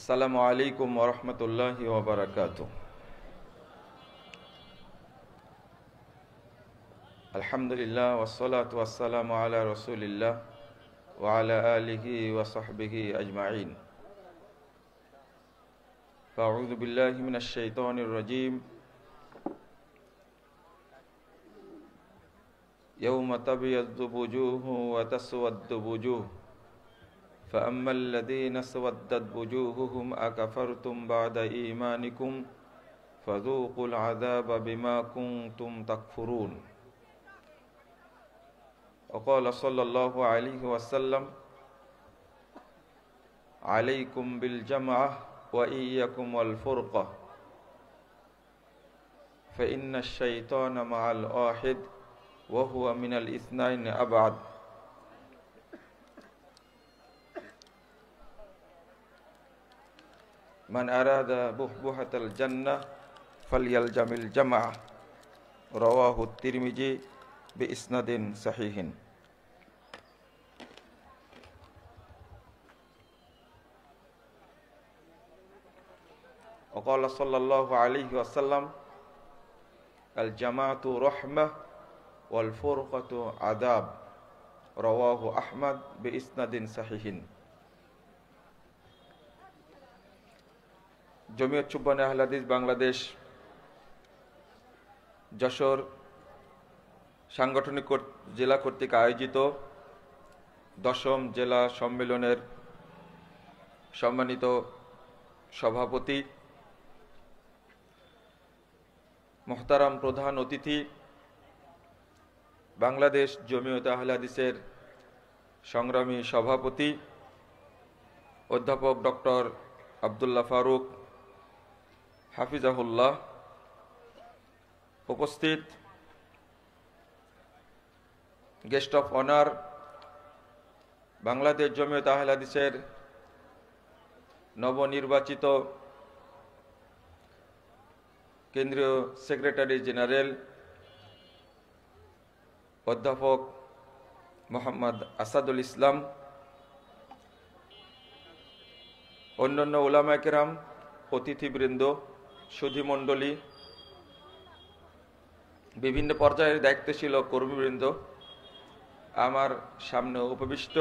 আসসালামু আলাইকুম ওয়া রাহমাতুল্লাহি ওয়া বারাকাতুহু। আলহামদুলিল্লাহ ওয়াসসালাতু ওয়াসসালামু আলা রাসূলিল্লাহ ওয়া আলা আলিহি ওয়া সাহবিহি আজমাইন। আউযু বিল্লাহি মিনাশ শাইতানির রাজীম। ইয়াওমা তাবিয়াদ্দু বুজুহু ওয়া তাসওয়াদ্দু বুজুহ فأما الذين اسودت وجوههم أكفرتم بعد إيمانكم فذوقوا العذاب بما كنتم تكفرون. وقال صلى الله عليه وسلم عليكم بالجمعة وإياكم والفرقة فإن الشيطان مع الواحد وهو من الاثنين أبعد. من أراد بحبوحة الجنة فليلزم الجماعة. رواه الترمذي بإسناد صحيح. وقال صلى الله عليه وسلم الجماعة رحمة والفرقة عذاب. رواه أحمد بإسناد صحيح. জমিয়ত চুব্বানে আহলে হাদিস বাংলাদেশ যশোর সাংগঠনিক জেলা কর্তৃক আয়োজিত 10ম জেলা সম্মেলনের সম্মানিত সভাপতি, মুহতারাম প্রধান অতিথি, বাংলাদেশ জমিয়ত আহলে হাদিসের সংগ্রামী সভাপতি অধ্যাপক ডক্টর আব্দুল্লাহ ফারুক হাফিজাহুল্লাহ, উপস্থিত guest of honour, Bangladesh Jamiat আহলে হাদিসের নবনির্বাচিত কেন্দ্রীয় সেক্রেটারি জেনারেল অধ্যাপক মোহাম্মদ আসাদুল ইসলাম, অন্যান্য উলামায়ে কেরাম, অতিথিবৃন্দ, সুধীমণ্ডলী, বিভিন্ন পর্যায়ের দায়িত্বশীল কর্মীবৃন্দ, আমার সামনে উপবিষ্ট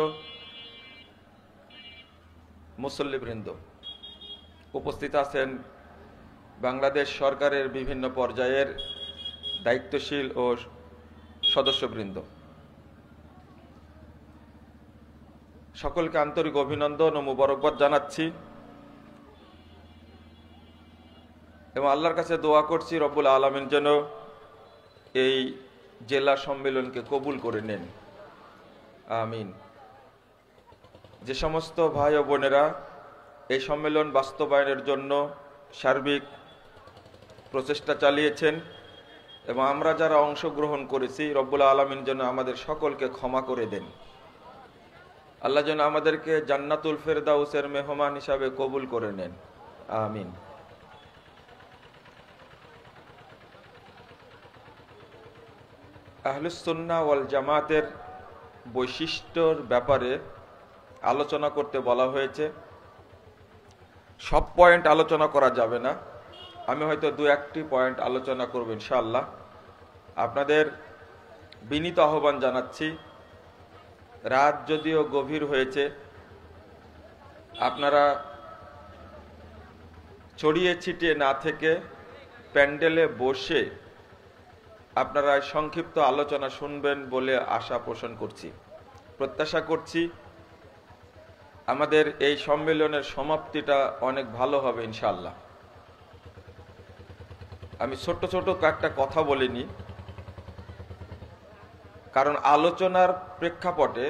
মুসল্লিবৃন্দ, উপস্থিত আছেন বাংলাদেশ সরকারের বিভিন্ন পর্যায়ের দায়িত্বশীল ও সদস্যবৃন্দ, সকলকে আন্তরিক অভিনন্দন ও মোবারকবাদ জানাচ্ছি এবং আল্লাহর কাছে দোয়া করছি রব্বুল আলামিন যেন এই জেলা সম্মেলনকে কবুল করে নেন, আমিন। যে সমস্ত ভাই ও বোনেরা এই সম্মেলন বাস্তবায়নের জন্য সার্বিক প্রচেষ্টা চালিয়েছেন এবং আমরা যারা অংশগ্রহণ করেছি, রব্বুল আলামিন যেন আমাদের সকলকে ক্ষমা করে দেন। আল্লাহ যেন আমাদেরকে জান্নাতুল ফেরদাউসের মেহমান হিসাবে কবুল করে নেন, আমিন। আহলুস সুন্নাহ ওয়াল জামাতের বৈশিষ্ট্যর ব্যাপারে আলোচনা করতে বলা হয়েছে। সব পয়েন্ট আলোচনা করা যাবে না, আমি হয়তো 2-1টি পয়েন্ট আলোচনা করব ইনশাআল্লাহ। আপনাদের বিনীত আহ্বান জানাচ্ছি, রাত যদিও গভীর হয়েছে, আপনারা ছড়িয়ে ছিটিয়ে না থেকে প্যান্ডেলে বসে আপনারা সংক্ষিপ্ত আলোচনা শুনবেন বলে আশা পোষণ করছি। প্রত্যাশা করছি আমাদের এই সম্মেলনের সমাপ্তিটা অনেক ভালো হবে ইনশাআল্লাহ। আমি ছোট ছোট কয়েকটা কথা বলিনি, কারণ আলোচনার প্রেক্ষাপটে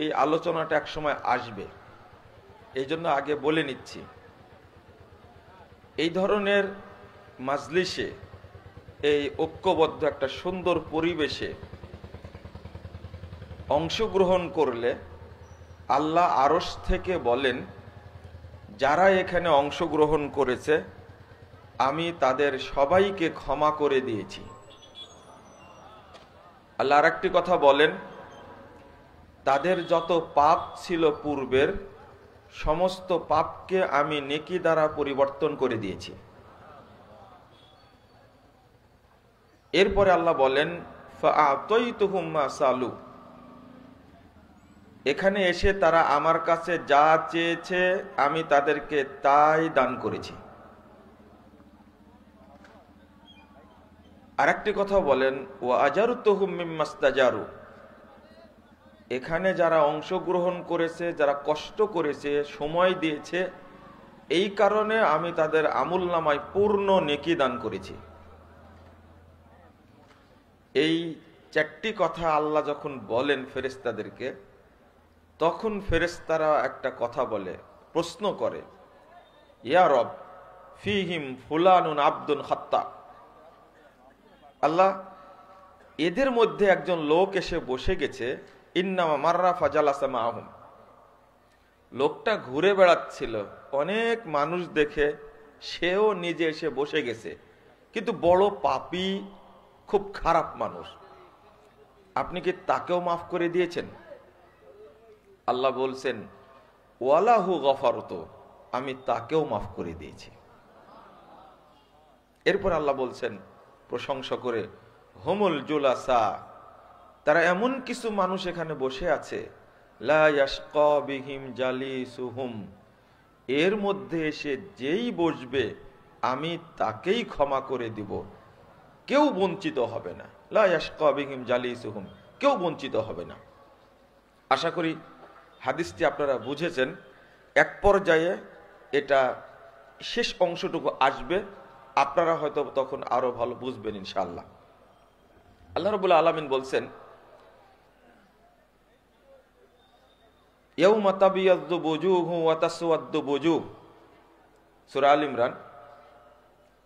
এই আলোচনাটা একসময় আসবে, এই জন্য আগে বলে নিচ্ছি। এই ধরনের মাজলিসে, এই ঐক্যবদ্ধ একটা সুন্দর পরিবেশে অংশগ্রহণ করলে আল্লাহ আরশ থেকে বলেন, যারা এখানে অংশগ্রহণ করেছে আমি তাদের সবাইকে ক্ষমা করে দিয়েছি। আল্লাহ আরেকটি কথা বলেন, তাদের যত পাপ ছিল পূর্বের সমস্ত পাপকে আমি নেকি দ্বারা পরিবর্তন করে দিয়েছি। এরপরে আল্লাহ বলেন ফাআতাইতুহুম মা সালু, এখানে এসে তারা আমার কাছে যা চেয়েছে আমি তাদেরকে তাই দান করেছি। আরেকটি কথা বলেন ওয়া আজারতুহুম মিম্মাস্তাজারু, এখানে যারা অংশগ্রহণ করেছে, যারা কষ্ট করেছে, সময় দিয়েছে, এই কারণে আমি তাদের আমুলনামায় পূর্ণ নেকি দান করেছি। এই চারটি কথা আল্লাহ যখন বলেন ফেরেশতাদেরকে, তখন ফেরেশতারা একটা কথা বলে, প্রশ্ন করে, ইয়া রব ফিহিম ফুলানুন আব্দুন খাত্তা, আল্লাহ এদের মধ্যে একজন লোক এসে বসে গেছে, ইন্নামা মাররা ফাজালাসা মাআহুম, লোকটা ঘুরে বেড়াচ্ছিল, অনেক মানুষ দেখে সেও নিজে এসে বসে গেছে, কিন্তু বড় পাপী, খুব খারাপ মানুষ, আপনি কি তাকেও মাফ করে দিয়েছেন? আল্লাহ বলছেন ওয়ালাহু গফারতু, আমি তাকেও মাফ করে দিয়েছি। এরপর আল্লাহ বলছেন প্রশংসা করে, হুমুল জুলাসা, তারা এমন কিছু মানুষ এখানে বসে আছে, লা ইয়াশকা বিহিম জালিসুহুম, এর মধ্যে এসে যেই বসবে আমি তাকেই ক্ষমা করে দিব, কেউ বঞ্চিত হবে না। লা ইয়াশকা বিহিম জালিসুহুম, কেউ বঞ্চিত হবে না। আশা করি হাদিসটি আপনারা বুঝেছেন। এক পর্যায়ে এটা শেষ অংশটুকু আসবে, আপনারা হয়তো তখন আরো ভালো বুঝবেন ইনশাআল্লাহ। আল্লাহ রাব্বুল আলামিন বলছেন ইয়াউমা তাবিয়াদ্দু বুজুহু ওয়া তাসওয়াদ্দু বুজুহ, সূরা আল ইমরান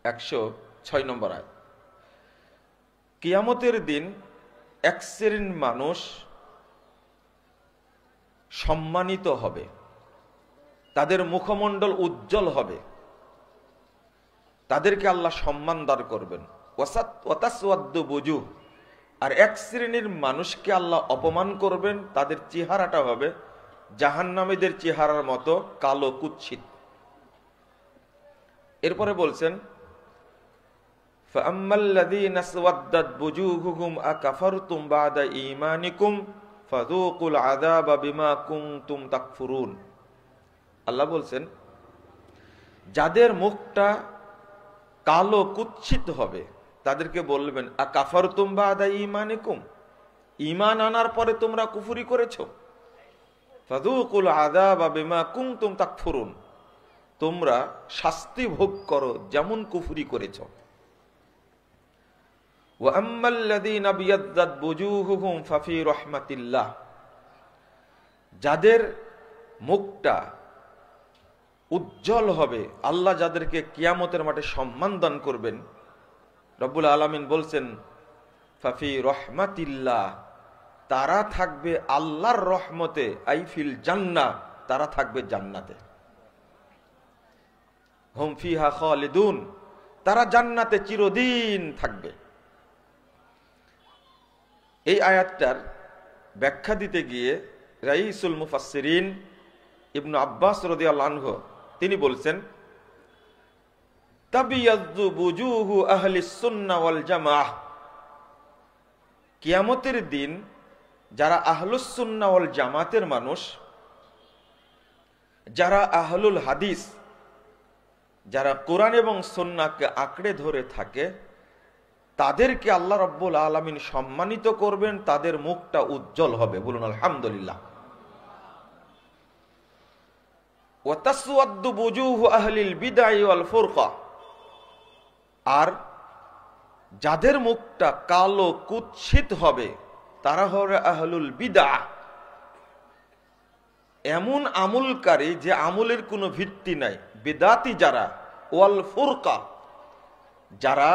106 নম্বর আয়াত। কিয়ামতের দিন এক শ্রেণীর মানুষ সম্মানিত হবে, তাদের মুখমণ্ডল উজ্জ্বল হবে, তাদেরকে আল্লাহ সম্মান দান করবেন। ওয়া তাসওয়াদ্দু বুজুহ, আর এক শ্রেণীর মানুষকে আল্লাহ অপমান করবেন, তাদের চেহারাটা হবে জাহান্নামীদের চেহারার মতো কালো কুৎসিত। এরপরে বলছেন ফাআম্মাল্লাযীনা আসওয়াদ্দাত বুজুহুহুম আকাফারতুম বা'দা ঈমানিকুম ফাযূকুল আযাবা বিমা কুনতুম তাকফুরুন। আল্লাহ বলছেন যাদের মুখটা কালো কুৎসিত হবে তাদেরকে বলবেন আকাফারতুম বা'দা ঈমানিকুম, ঈমান আনার পরে তোমরা কুফরি করেছো, ফাযূকুল আযাবা বিমা কুনতুম তাকফুরুন, তোমরা শাস্তি ভোগ করো যেমন কুফরি করেছো। ওয়া আম্মাল্লাযীনা বিয়াদ্দাত বুজুহুহুম ফাফি রাহমাতিল্লাহ, যাদের মুখটা উজ্জ্বল হবে, আল্লাহ যাদেরকে কিয়ামতের মাঠে সম্মান দান করবেন, রব্বুল আলামিন বলছেন ফাফি রাহমাতিল্লাহ, তারা থাকবে আল্লাহর রহমতে, আইফিল জান্নাহ, তারা থাকবে জান্নাতে। হুম ফিহা খালিদুন, তারা জান্নাতে চিরদিন থাকবে। এই আয়াতটার ব্যাখ্যা দিতে গিয়ে রাইসুল মুফাসসিরিন ইবনে আব্বাস রাদিয়াল্লাহু আনহু তিনি বলছেন তাবিয়াযু বুজুহু আহলিস সুন্নাহ ওয়াল জামাআহ, কিয়ামতের দিন যারা আহলুস সুন্নাহ ওয়াল জামাতের মানুষ, যারা আহলুল হাদিস, যারা কোরআন এবং সুন্নাহকে আঁকড়ে ধরে থাকে, তাদেরকে আল্লাহ রাব্বুল আলামিন সম্মানিত করবেন, তাদের মুখটা উজ্জ্বল হবে। বলুন আলহামদুলিল্লাহ। ওয়া তাসওয়াদ্দু বুজুহু আহলিল বিদআ ওয়াল ফুরকা, আর যাদের মুখটা কালো কুৎসিত হবে তারা হবে আহলুল বিদআ, এমন আমলকারী যে আমলের কোনো ভিত্তি নাই, বিদাতি যারা, ওয়াল ফুরকা, যারা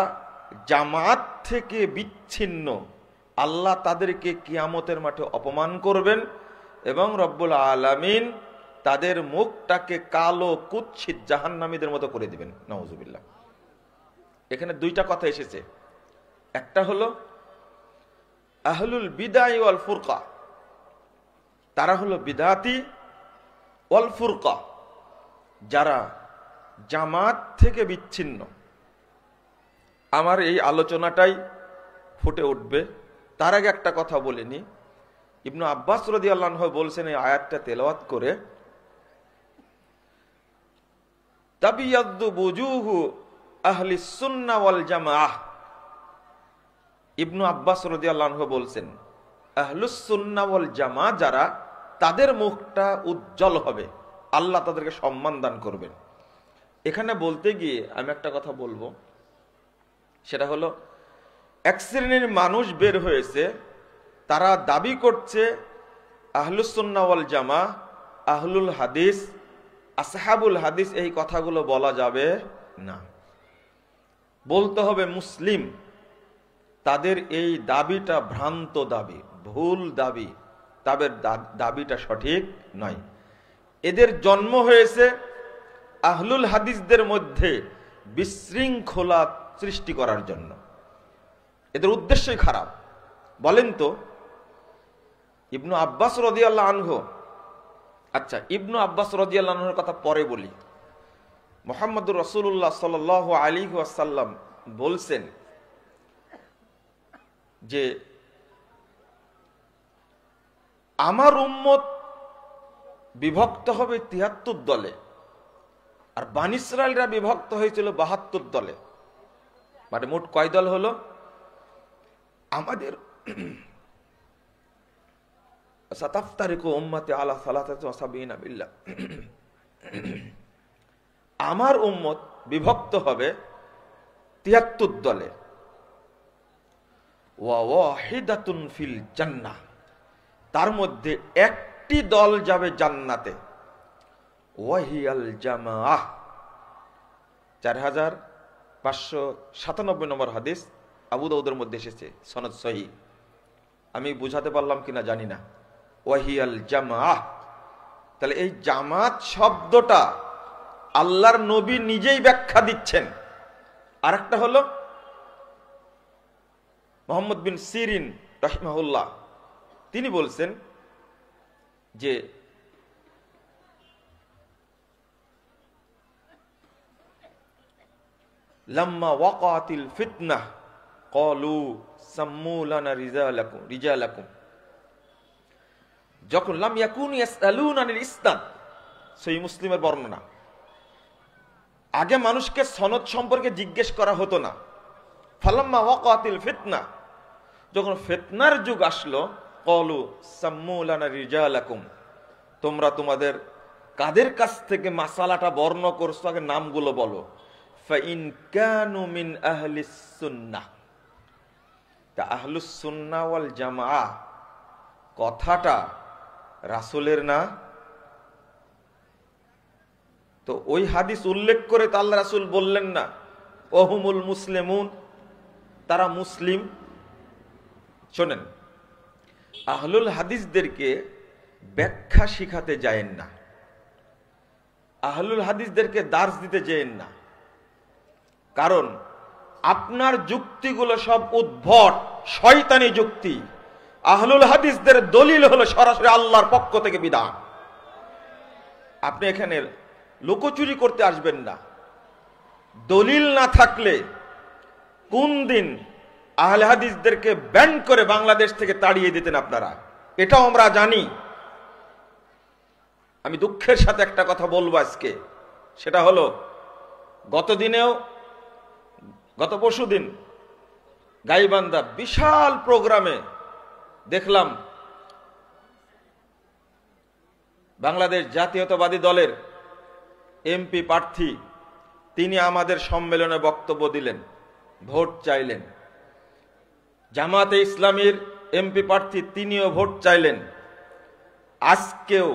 জামাত থেকে বিচ্ছিন্ন, আল্লাহ তাদেরকে কিয়ামতের মাঠে অপমান করবেন এবং রব্বুল আলামিন তাদের মুখটাকে কালো কুৎসিত জাহান্নামীদের মতো করে দিবেন। নাউজুবিল্লাহ। এখানে দুইটা কথা এসেছে, একটা হলো আহলুল বিদআ ওয়াল ফুরকা, তারা হলো বিদাতি, ওয়াল ফুরকা, যারা জামাত থেকে বিচ্ছিন্ন। আমার এই আলোচনাটাই ফুটে উঠবে, তার আগে একটা কথা বলিনি। ইবনু আব্বাস রাদিয়াল্লাহু আনহু বলছেন এই আয়াতটা তেলাওয়াত করে, তাবিয়াদ্দু বুজুহু আহলিস সুন্নাহ ওয়াল জামাআহ। ইবনু আব্বাস রাদিয়াল্লাহু আনহু বলছেন আহলুস সুন্নাহ ওয়াল জামাআহ যারা, তাদের মুখটা উজ্জ্বল হবে, আল্লাহ তাদেরকে সম্মান দান করবেন। এখানে বলতে গিয়ে আমি একটা কথা বলবো, সেটা হলো এক শ্রেণীর মানুষ বের হয়েছে, তারা দাবি করছে আহলুস সুন্নাহ ওয়াল জামাআহ, আহলুল হাদিস, আসহাবুল হাদিস, এই কথাগুলো বলা যাবে না, বলতে হবে মুসলিম। তাদের এই দাবিটা ভ্রান্ত দাবি, ভুল দাবি, তাদের দাবিটা সঠিক নয়। এদের জন্ম হয়েছে আহলুল হাদিসদের মধ্যে বিশৃঙ্খলা সৃষ্টি করার জন্য, এদের উদ্দেশ্যই খারাপ। বলেন তো, ইবনু আব্বাস রাদিয়াল্লাহু আনহু, আচ্ছা ইবনু আব্বাস রাদিয়াল্লাহু আনহুর কথা পরে বলি। মুহাম্মদুর রাসূলুল্লাহ সাল্লাল্লাহু আলাইহি ওয়াসাল্লাম বলছেন যে আমার উম্মত বিভক্ত হবে ৭৩ দলে, আর বনী ইসরাইলরা বিভক্ত হয়েছিল ৭২ দলে। মানে মোট কয় দল হলো? আমাদের সাতাফতারিকু উম্মতি আলা সালাসাতি ওয়া সাবিনা বিল্লাহ, আমার উম্মত বিভক্ত হবে ৭৩ দলে। ওয়া ওয়াহিদাতুন ফিল জান্নাহ, তার মধ্যে একটি দল যাবে জান্নাতে। ওয়াহিয়াল জামাআহ, 4597 নম্বর হাদিস, আবু দাউদের মধ্যে এসেছে, সনদ সহিহ। আমি বুঝাতে পারলাম কিনা জানি না। ওয়াহিয়াল জামাআহ, তাহলে এই জামাত শব্দটা আল্লাহর নবী নিজেই ব্যাখ্যা দিচ্ছেন। আরেকটা হলো মুহাম্মদ বিন সিরিন রাহিমাহুল্লাহ, তিনি বলছেন যে লাম্মা ওয়াকাতিল ফিতনাহ ক্বালু সাম্মু লানা রিজালাকুম, যখন লাম ইয়াকুনু ইয়াসআলুনা আনিল ইসনাদ, সহিহ মুসলিমের বর্ণনা। আগে মানুষকে সনদ সম্পর্কে জিজ্ঞেস করা হতো না। ফালাম্মা ওয়াকাতিল ফিতনা, যখন ফিতনার যুগ আসলো, ক্বালু সাম্মু লানা রিজালাকুম, তোমরা তোমাদের কাদের কাছ থেকে মাসালাটা বর্ণ করছো আগে নামগুলো বলো। ফাইন কানু মিন আহলিস সুন্নাহ, তা আহলুস সুন্নাহ ওয়াল জামাআহ কথাটা রাসূলের না? তো ওই হাদিস উল্লেখ করে তো আল্লাহ রাসূল বললেন না ওহুমুল মুসলিমুন, তারা মুসলিম। শোনেন, আহলুল হাদিসদেরকে ব্যাখ্যা শিখাতে যায়েন না, আহলুল হাদিসদেরকে দার্স দিতে যায়েন না, কারণ আপনার যুক্তিগুলো সব উদ্ভট শয়তানি যুক্তি। আহলুল হাদিসদের দলিল হলো সরাসরি আল্লাহর পক্ষ থেকে বিধান। আপনি এখানে লুকোচুরি করতে আসবেন না। দলিল না থাকলে কোন দিন আহলে হাদিসদেরকে ব্যান করে বাংলাদেশ থেকে তাড়িয়ে দিতেন আপনারা, এটাও আমরা জানি। আমি দুঃখের সাথে একটা কথা বলবো আজকে, সেটা হলো গত পরশুদিন গাইবান্ধা বিশাল প্রোগ্রামে দেখলাম বাংলাদেশ জাতীয়তাবাদী দলের এমপি প্রার্থী, তিনি আমাদের সম্মেলনে বক্তব্য দিলেন, ভোট চাইলেন। জামাতে ইসলামীর এমপি প্রার্থী, তিনিও ভোট চাইলেন। আজকেও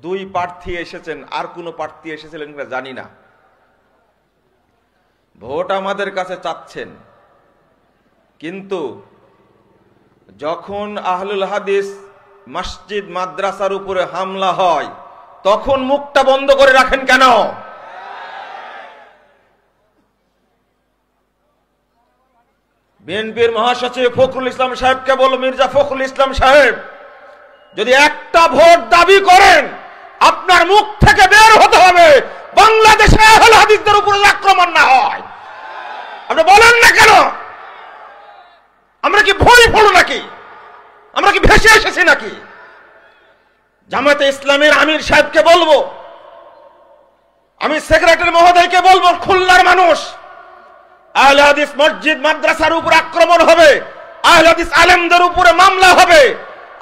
2 প্রার্থী এসেছেন, আর কোন প্রার্থী এসেছিলেন কিনা জানি না। ভোট আমাদের কাছে চাচ্ছেন, কিন্তু যখন আহলুল হাদিস মসজিদ মাদ্রাসার উপরে হামলা হয় তখন মুখটা বন্ধ করে রাখেন কেন? বিএনপির মহাসচিব ফখরুল ইসলাম সাহেবকে বলো, মির্জা ফখরুল ইসলাম সাহেব, যদি একটা ভোট দাবি করেন আপনার মুখ থেকে বের হতে হবে বাংলাদেশে আহলে হাদিসদের উপর আক্রমণ না হয়। আপনি বলেন না কেন? আমরা কি ভয় পড়ো নাকি? আমরা কি ভেসে এসেছি নাকি? জামায়াতে ইসলামের আমির সাহেবকে বলবো, আমি সেক্রেটারি মহোদয়কে বলবো, খুলনার মানুষ, আহলে হাদিস মসজিদ মাদ্রাসার উপর আক্রমণ হবে, আহলে হাদিস আলেমদের উপরে মামলা হবে।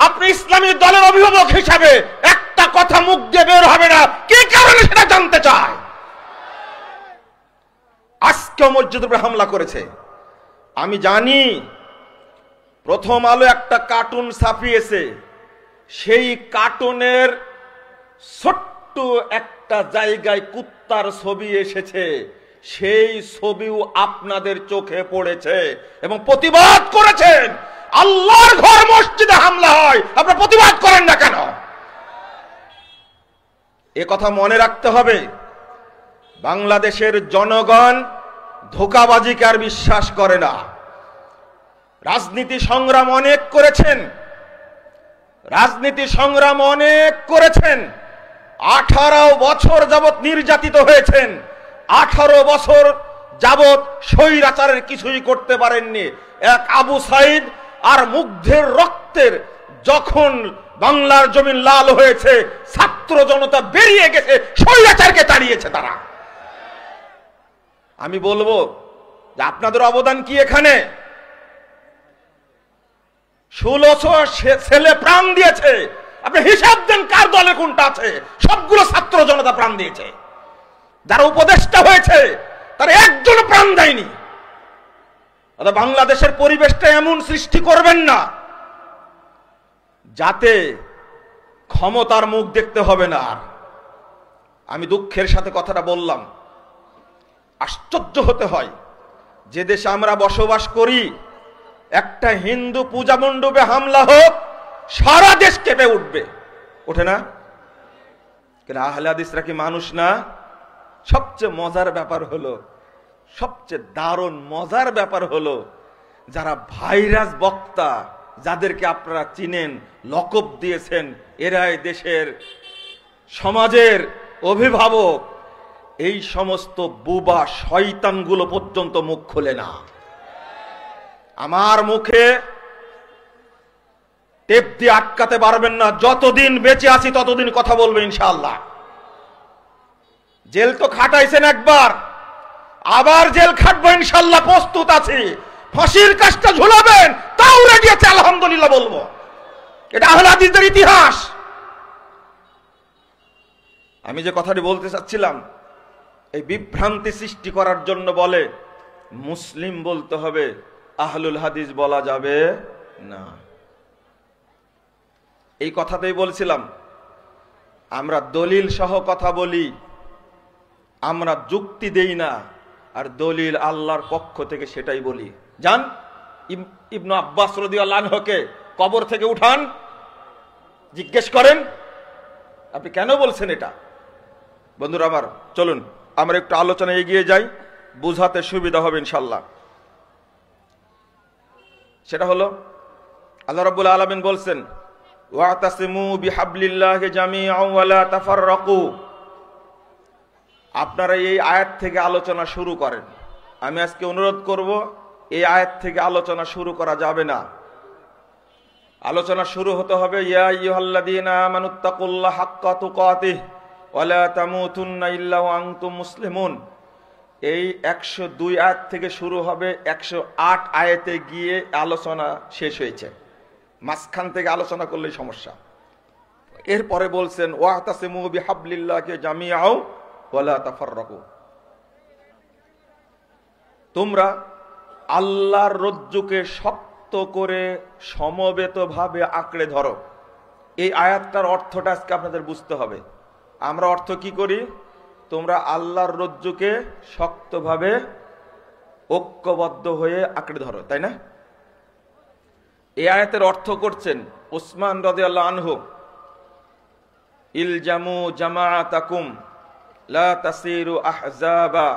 আপনি ইসলামী দলের অভিভাবক হিসাবে একটা কথা মুখ দিয়ে বের হবে না, কি কারণে সেটা জানতে চায়। আজকেও মসজিদের উপরে হামলা করেছে। আমি জানি প্রথম আলো একটা কার্টুন ছাপিয়েছে, সেই কার্টুনের ছোট্ট একটা জায়গায় কুত্তার ছবি এসেছে, সেই ছবিও আপনাদের চোখে পড়েছে এবং প্রতিবাদ করেছেন। আল্লাহর ঘর মসজিদে হামলা হয়, আপনারা প্রতিবাদ করেন না কেন? এ কথা মনে রাখতে হবে। বাংলাদেশের জনগণ ধোঁকাবাজিকে আর বিশ্বাস করে না। রাজনীতি সংগ্রাম অনেক করেছেন, রাজনীতি সংগ্রাম অনেক করেছেন। 18 বছর যাবত নির্যাতিত হয়েছেন, 18 বছর যাবত স্বৈরাচারের কিছুই করতে পারেননি। এক আবু সাইদ আর মুগ্ধের রক্তের যখন বাংলার জমিন লাল হয়েছে, ছাত্র জনতা বেরিয়ে গেছে, স্বৈরাচারকে তাড়িয়েছে তারা। আমি বলবো যে আপনাদের অবদান কি এখানে? 1600 ছেলে প্রাণ দিয়েছে, আপনি হিসাব দেন কার দলে কোনটা আছে। সবগুলো ছাত্র জনতা প্রাণ দিয়েছে। যারা উপদেষ্টা হয়েছে তারা একজন প্রাণ দেয়নি। বাংলাদেশের পরিবেশটা এমন সৃষ্টি করবেন না যাতে ক্ষমতার মুখ দেখতে হবে না। আমি দুঃখের সাথে কথাটা বললাম, আশ্চর্য হতে হয় যে দেশে আমরা বসবাস করি, একটা হিন্দু পূজা মণ্ডপে হামলা হোক সারা দেশ কেঁপে উঠবে, ওঠে না? কেন আহলে হাদিসরা কি মানুষ না? সবচেয়ে মজার ব্যাপার হলো, সবচেয়ে দারুণ মজার ব্যাপার হলো, যারা ভাইরাস বক্তা, যাদেরকে আপনারা চিনেন, লকব দিয়েছেন, এরাই দেশের সমাজের অভিভাবক, এই সমস্ত বুবা শয়তানগুলো পর্যন্ত মুখ খোলে না। আমার মুখে টেপ দিয়ে আটকাতে পারবেন না। যতদিন বেঁচে আছি ততদিন কথা বলবো ইনশাআল্লাহ। জেল তো খাটাইছেন একবার, আবার জেল খাটবো ইনশাআল্লাহ, প্রস্তুত আছি। ফাঁসির কাজটা ঝুলাবেন, তাও রেডি আছে, আলহামদুলিল্লাহ বলবো। এটা আহলে হাদিসদের ইতিহাস। আমি যে কথাটি বলতে চাচ্ছিলাম, এই বিভ্রান্তি সৃষ্টি করার জন্য বলে মুসলিম বলতে হবে, আহলুল হাদিস বলা যাবে না। এই কথাতেই বলছিলাম, আমরা দলিল সহ কথা বলি, আমরা যুক্তি দেই না, আর দলিল আল্লাহর পক্ষ থেকে সেটাই বলি। যান ইবনে আব্বাস রাদিয়াল্লাহু আনহুকে কবর থেকে উঠান, জিজ্ঞেস করেন আপনি কেন বলছেন এটা। বন্ধুরা আমার, চলুন আমরা একটু আলোচনায় এগিয়ে যাই, বুঝাতে সুবিধা হবে ইনশাআল্লাহ। সেটা হলো আল্লাহ রাব্বুল আলামিন বলছেন, ওয়াতাসিমু বিহাবলিল্লাহি জামিআন ওয়া লা তাফাররাকু। আপনারা এই আয়াত থেকে আলোচনা শুরু করেন। আমি আজকে অনুরোধ করব, এই আয়াত থেকে আলোচনা শুরু করা যাবে না। আলোচনা শুরু হতে হবে ইয়া আইয়ুহাল্লাযীনা আমানুত্তাকুল্লাহা হাক্কা তুকাতিহি ওয়া লা তামুতুন্না ইল্লা ওয়া আনতুম মুসলিমুন। এই 102 আয়াত থেকে শুরু হবে, 108 আয়াতে গিয়ে আলোচনা শেষ হয়েছে। মাঝখান থেকে আলোচনা করলেই সমস্যা। এরপরে বলছেন ওয়াতাসিমু বিহাবলিল্লাহি জামিআন ওয়া লা তাফাররাকু। তোমরা আল্লাহর রজ্জুকে শক্ত করে সমবেতভাবে আঁকড়ে ধরো। এই আয়াতটার অর্থটা আজকে আপনাদের বুঝতে হবে। আমরা অর্থ কি করি? তোমরা আল্লাহর রজ্জুকে শক্তভাবে ঐক্যবদ্ধ হয়ে আঁকড়ে ধরো, তাই না? এই আয়াতের অর্থ করছেন উসমান রাদিয়াল্লাহু আনহু, ইলজামু জামাআতাকুম লা তাসিরু আহজাবা।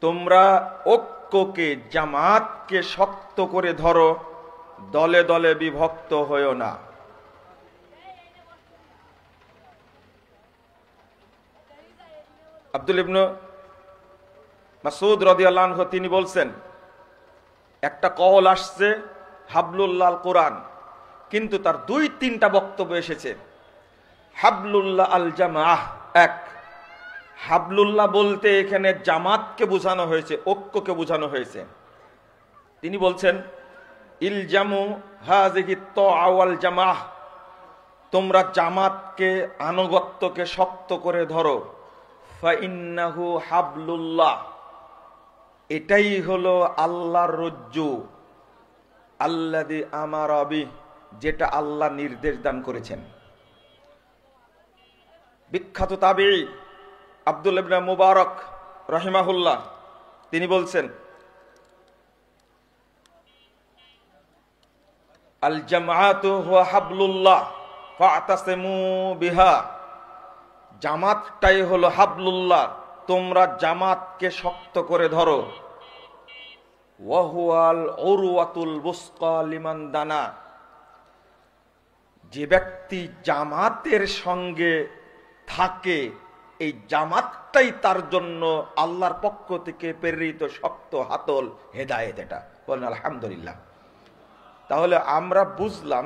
তোমরা ঐক্যকে, জামাতকে শক্ত করে ধরো, দলে দলে বিভক্ত হয়ো না। আব্দুল ইবনে মাসউদ রাদিয়াল্লাহু আনহু তিনি বলছেন, একটা কওল আসছে হাবলুল্লাহ আল কোরআন, কিন্তু তার 2-3টা বক্তব্য এসেছে। হাবলুল্লাহ আল জামাআহ, এক, হাবলুল্লাহ বলতে এখানে জামাতকে বোঝানো হয়েছে, ঐক্যকে বোঝানো হয়েছে। তিনি বলছেন ইলজামু হাযিহি তাআ ওয়াল জামাআহ, তোমরা জামাতকে, আনুগত্যকে শক্ত করে ধরো। ফাইন্নাহু হাবলুল্লাহ, এটাই হলো আল্লাহর রজ্জু, আল্লাযী আমারা বিহি, যেটা আল্লাহ নির্দেশ দান করেছেন। বিখ্যাত তাবেঈ আব্দুল্লাহ ইবনে মুবারক রাহিমাহুল্লাহ তিনি বলছেন, আল জামাআতু হুয়া হাবলুল্লাহ ফাতাসিমু বিহা, জামাতটাই হলো হাবলুল্লাহ, তোমরা জামাতকে শক্ত করে ধরো। ওয়া হুয়াল উরওয়াতুল বুসকা লিমান দানা, যে ব্যক্তি জামাতের সঙ্গে থাকে, এই জামাতটাই তার জন্য আল্লাহর পক্ষ থেকে প্রেরিত শক্ত হাতল, হেদায়েত। এটা বলেন আলহামদুলিল্লাহ। তাহলে আমরা বুঝলাম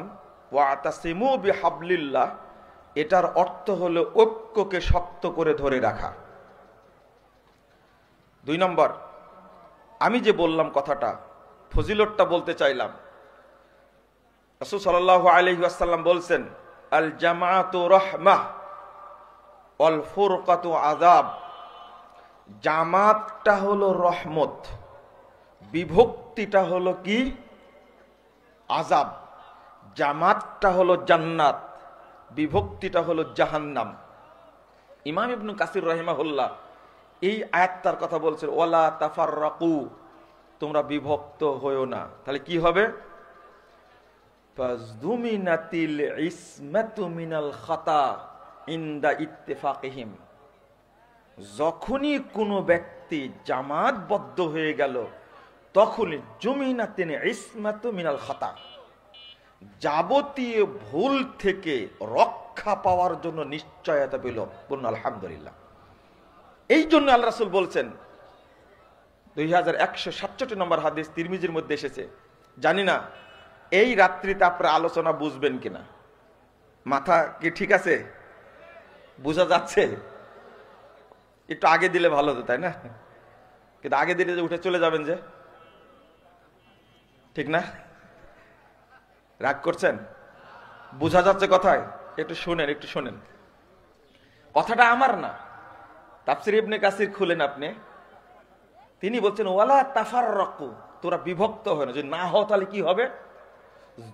ওয়াতাসিমু বিহাবলিল্লাহ, এটার অর্থ হলো ঐক্যকে শক্ত করে ধরে রাখা। 2 নম্বর, আমি যে বললাম কথাটা, ফজিলতটা বলতে চাইলাম। রাসূল সাল্লাল্লাহু আলাইহি ওয়াসাল্লাম বলছেন, আল জামাআতু রাহমাহ ওয়াল ফুরকাতু আযাব, জামাতটা হলো রহমত, বিভক্তিটা হলো কি? আযাব। জামাতটা হলো জান্নাত, বিভক্তিটা হলো জাহান্নাম। ইমাম ইবনে কাসির রাহিমাহুল্লাহ এই আয়াতটার কথা বলছেন, ওয়ালা তাফাররাকু, তোমরা বিভক্ত হয়ো না। তাহলে কি হবে? ফাযদুমিনাতিল ইসমাতু মিনাল খাতা ইনদা ইত্তিফাকিহিম, যখনই কোনো ব্যক্তি জামাতবদ্ধ হয়ে গেল, তখনই জুমিনাতিন ইসমাতু মিনাল খাতা, যাবতীয় ভুল থেকে রক্ষা পাওয়ার জন্য নিশ্চয়তা পেল। বলুন আলহামদুলিল্লাহ। এই জন্য আল্লাহ রাসূল বলছেন, 2167 নম্বর হাদিস তিরমিজির মধ্যে এসেছে। জানি না এই রাত্রিতে আপনারা আলোচনা বুঝবেন কিনা, মাথা কি ঠিক আছে, বোঝা যাচ্ছে? একটু আগে দিলে ভালো হতো, তাই না? কিন্তু আগে দিলে যে উঠে চলে যাবেন যে, ঠিক না? রাগ করছেন? বোঝা যাচ্ছে কথায়? একটু শুনেন, একটু শুনেন। কথাটা আমার না, তাফসীর ইবনে কাসির খুলেন আপনি। তিনি বলছেন ওয়ালা তাফাররাকু, তোরা বিভক্ত হয় না। যদি না হও তাহলে কি হবে?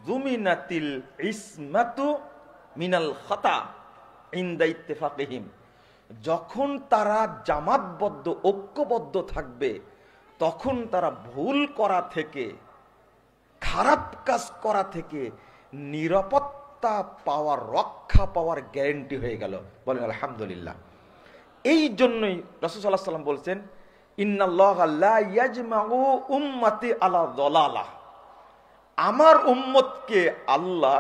যুমিনাতিল ইসমাতু মিনাল খাতা ইনদা ইত্তিফাকিহিম, যখন তারা জামাতবদ্ধ, ঐক্যবদ্ধ থাকবে, তখন তারা ভুল করা থেকে, খারাপ কাজ করা থেকে নিরাপত্তা পাওয়ার, রক্ষা পাওয়ার গ্যারান্টি হয়ে গেল। বলেন আলহামদুলিল্লাহ। এই জন্যই রাসূল সাল্লাল্লাহু আলাইহি ওয়াসাল্লাম বলছেন, ইন্নাল্লাহা লা ইয়াজমাউ উম্মতি আলা যালালাহ, আমার উম্মতকে আল্লাহ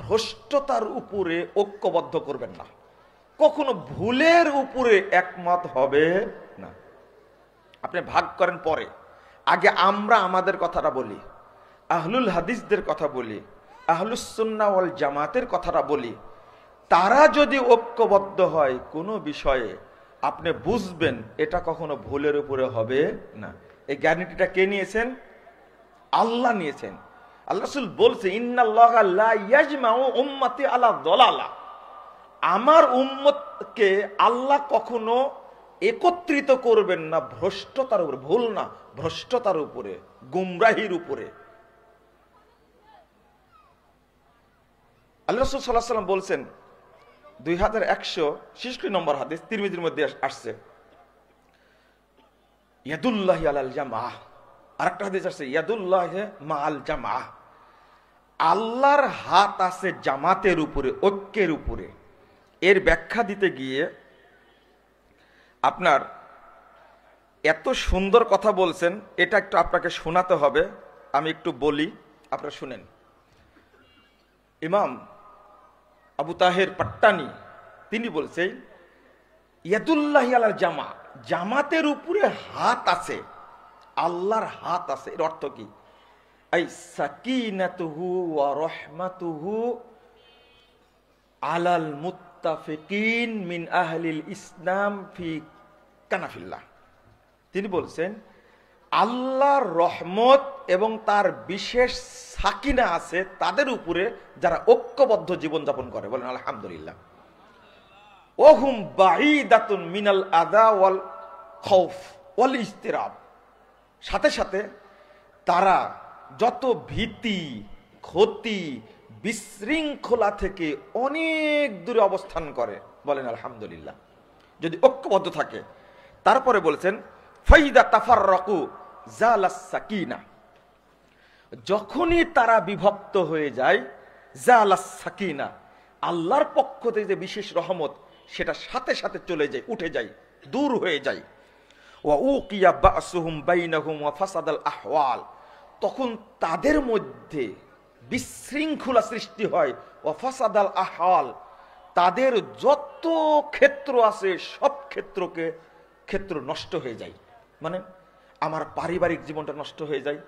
ভ্রষ্টতার উপরে ঐক্যবদ্ধ করবেন না, কখনো ভুলের উপরে একমত হবে না। আপনি ভাগ করেন পরে, আগে আমরা আমাদের কথাটা বলি, আহলুল হাদিসদের কথা বলি, আহলুস সুন্নাহ ওয়াল জামাতের কথাটা বলি। তারা যদি ঐক্যবদ্ধ হয় কোনো বিষয়ে, আপনি বুঝবেন এটা কখনো ভুলের উপরে হবে না। এই গ্যারান্টিটা কে নিয়েছেন? আল্লাহ নিয়েছেন। আল্লাহ রাসূল বলছে, ইন্নাল্লাহা লা ইয়াজমাউ উম্মতি আলা যালালা, আমার উম্মতকে আল্লাহ কখনো একত্রিত করবেন না ভ্রষ্টতার উপরে, ভুল না, ভ্রষ্টতার উপরে, গুমরাহির উপরে। আল্লাহ রাসূল সাল্লাল্লাহু আলাইহি ওয়াসাল্লাম বলছেন, 2166 নম্বর হাদিস তিরমিজির মধ্যে আসছে, ইয়াদুল্লাহি আলাল জামাআহ। আরেকটা হাদিস আছে, ইয়াদুল্লাহি মাআল জামাআহ, আল্লাহর হাত আছে জামাতের উপরে, ঐক্যের উপরে। এর ব্যাখ্যা দিতে গিয়ে আপনার এত সুন্দর কথা বলছেন, এটা একটু আপনাকে শোনাতে হবে। আমি একটু বলি, আপনারা শুনেন। ইমাম আবু তাহের পাট্টানি তিনি বলছেন, ইয়াদুল্লাহি আলাল জামা, জামাতের উপরে হাত আছে, আল্লাহর হাত আছে। এর অর্থ কি? আই সাকিনাতুহু ওয়া রাহমাতুহু আলাল মুত্তাফিকিন মিন আহলিল ইসলাম ফি কানাফিল্লাহ। তিনি বলছেন আল্লাহর রহমত এবং তার বিশেষ সাকিনা আছে তাদের উপরে যারা ঐক্যবদ্ধ জীবনযাপন করে। বলেন আলহামদুলিল্লাহ। ওহুম বাঈদাতুন মিনাল আদা ওয়াল খাউফ ওয়াল ইজতিরাব, সাথে সাথে তারা যত ভীতি, ক্ষতি, বিশৃঙ্খলা থেকে অনেক দূরে অবস্থান করে। বলেন আলহামদুলিল্লাহ। যদি ঐক্যবদ্ধ থাকে। তারপরে বলেছেন ফাইদা তাফাররাকু জালাস সাকিনা, যখনই তারা বিভক্ত হয়ে যায়, জালাস সাকিনা, আল্লাহর পক্ষ থেকে যে বিশেষ রহমত সেটা সাথে সাথে চলে যায়, উঠে যায়, দূর হয়ে যায়। ওয়া উকিয়া বাসুহুম বাইনাহুম ওয়া ফাসাদাল আহওয়াল, তখন তাদের মধ্যে বিশৃঙ্খলা সৃষ্টি হয়। ওয়া ফাসাদাল আহওয়াল, তাদের যত ক্ষেত্র আছে সব ক্ষেত্র নষ্ট হয়ে যায়। মানে আমার পারিবারিক জীবনটা নষ্ট হয়ে যায়,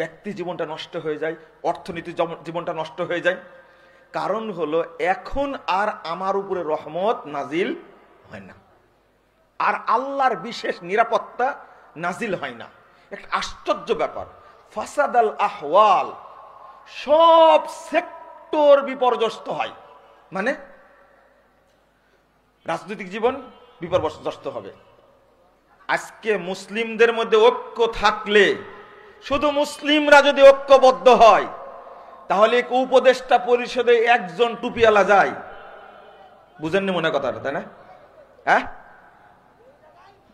ব্যক্তি জীবনটা নষ্ট হয়ে যায়, অর্থনীতি জীবনটা নষ্ট হয়ে যায়। কারণ হলো এখন আর আমার উপরে রহমত নাজিল হয় না, আর আল্লাহর বিশেষ নিরাপত্তা নাজিল হয় না। একটা আশ্চর্য ব্যাপার, ফাসাদাল আহওয়াল, সব সেক্টর বিপর্যস্ত হয়। মানে রাজনৈতিক জীবন বিপর্যস্ত হবে। আজকে মুসলিমদের মধ্যে ঐক্য থাকলে, শুধু মুসলিমরা যদি ঐক্যবদ্ধ হয়, তাহলে উপদেষ্টা পরিষদে একজন টুপিওয়ালা যায়। বুঝেননি মনে কথাটা, তাই না? হ্যাঁ,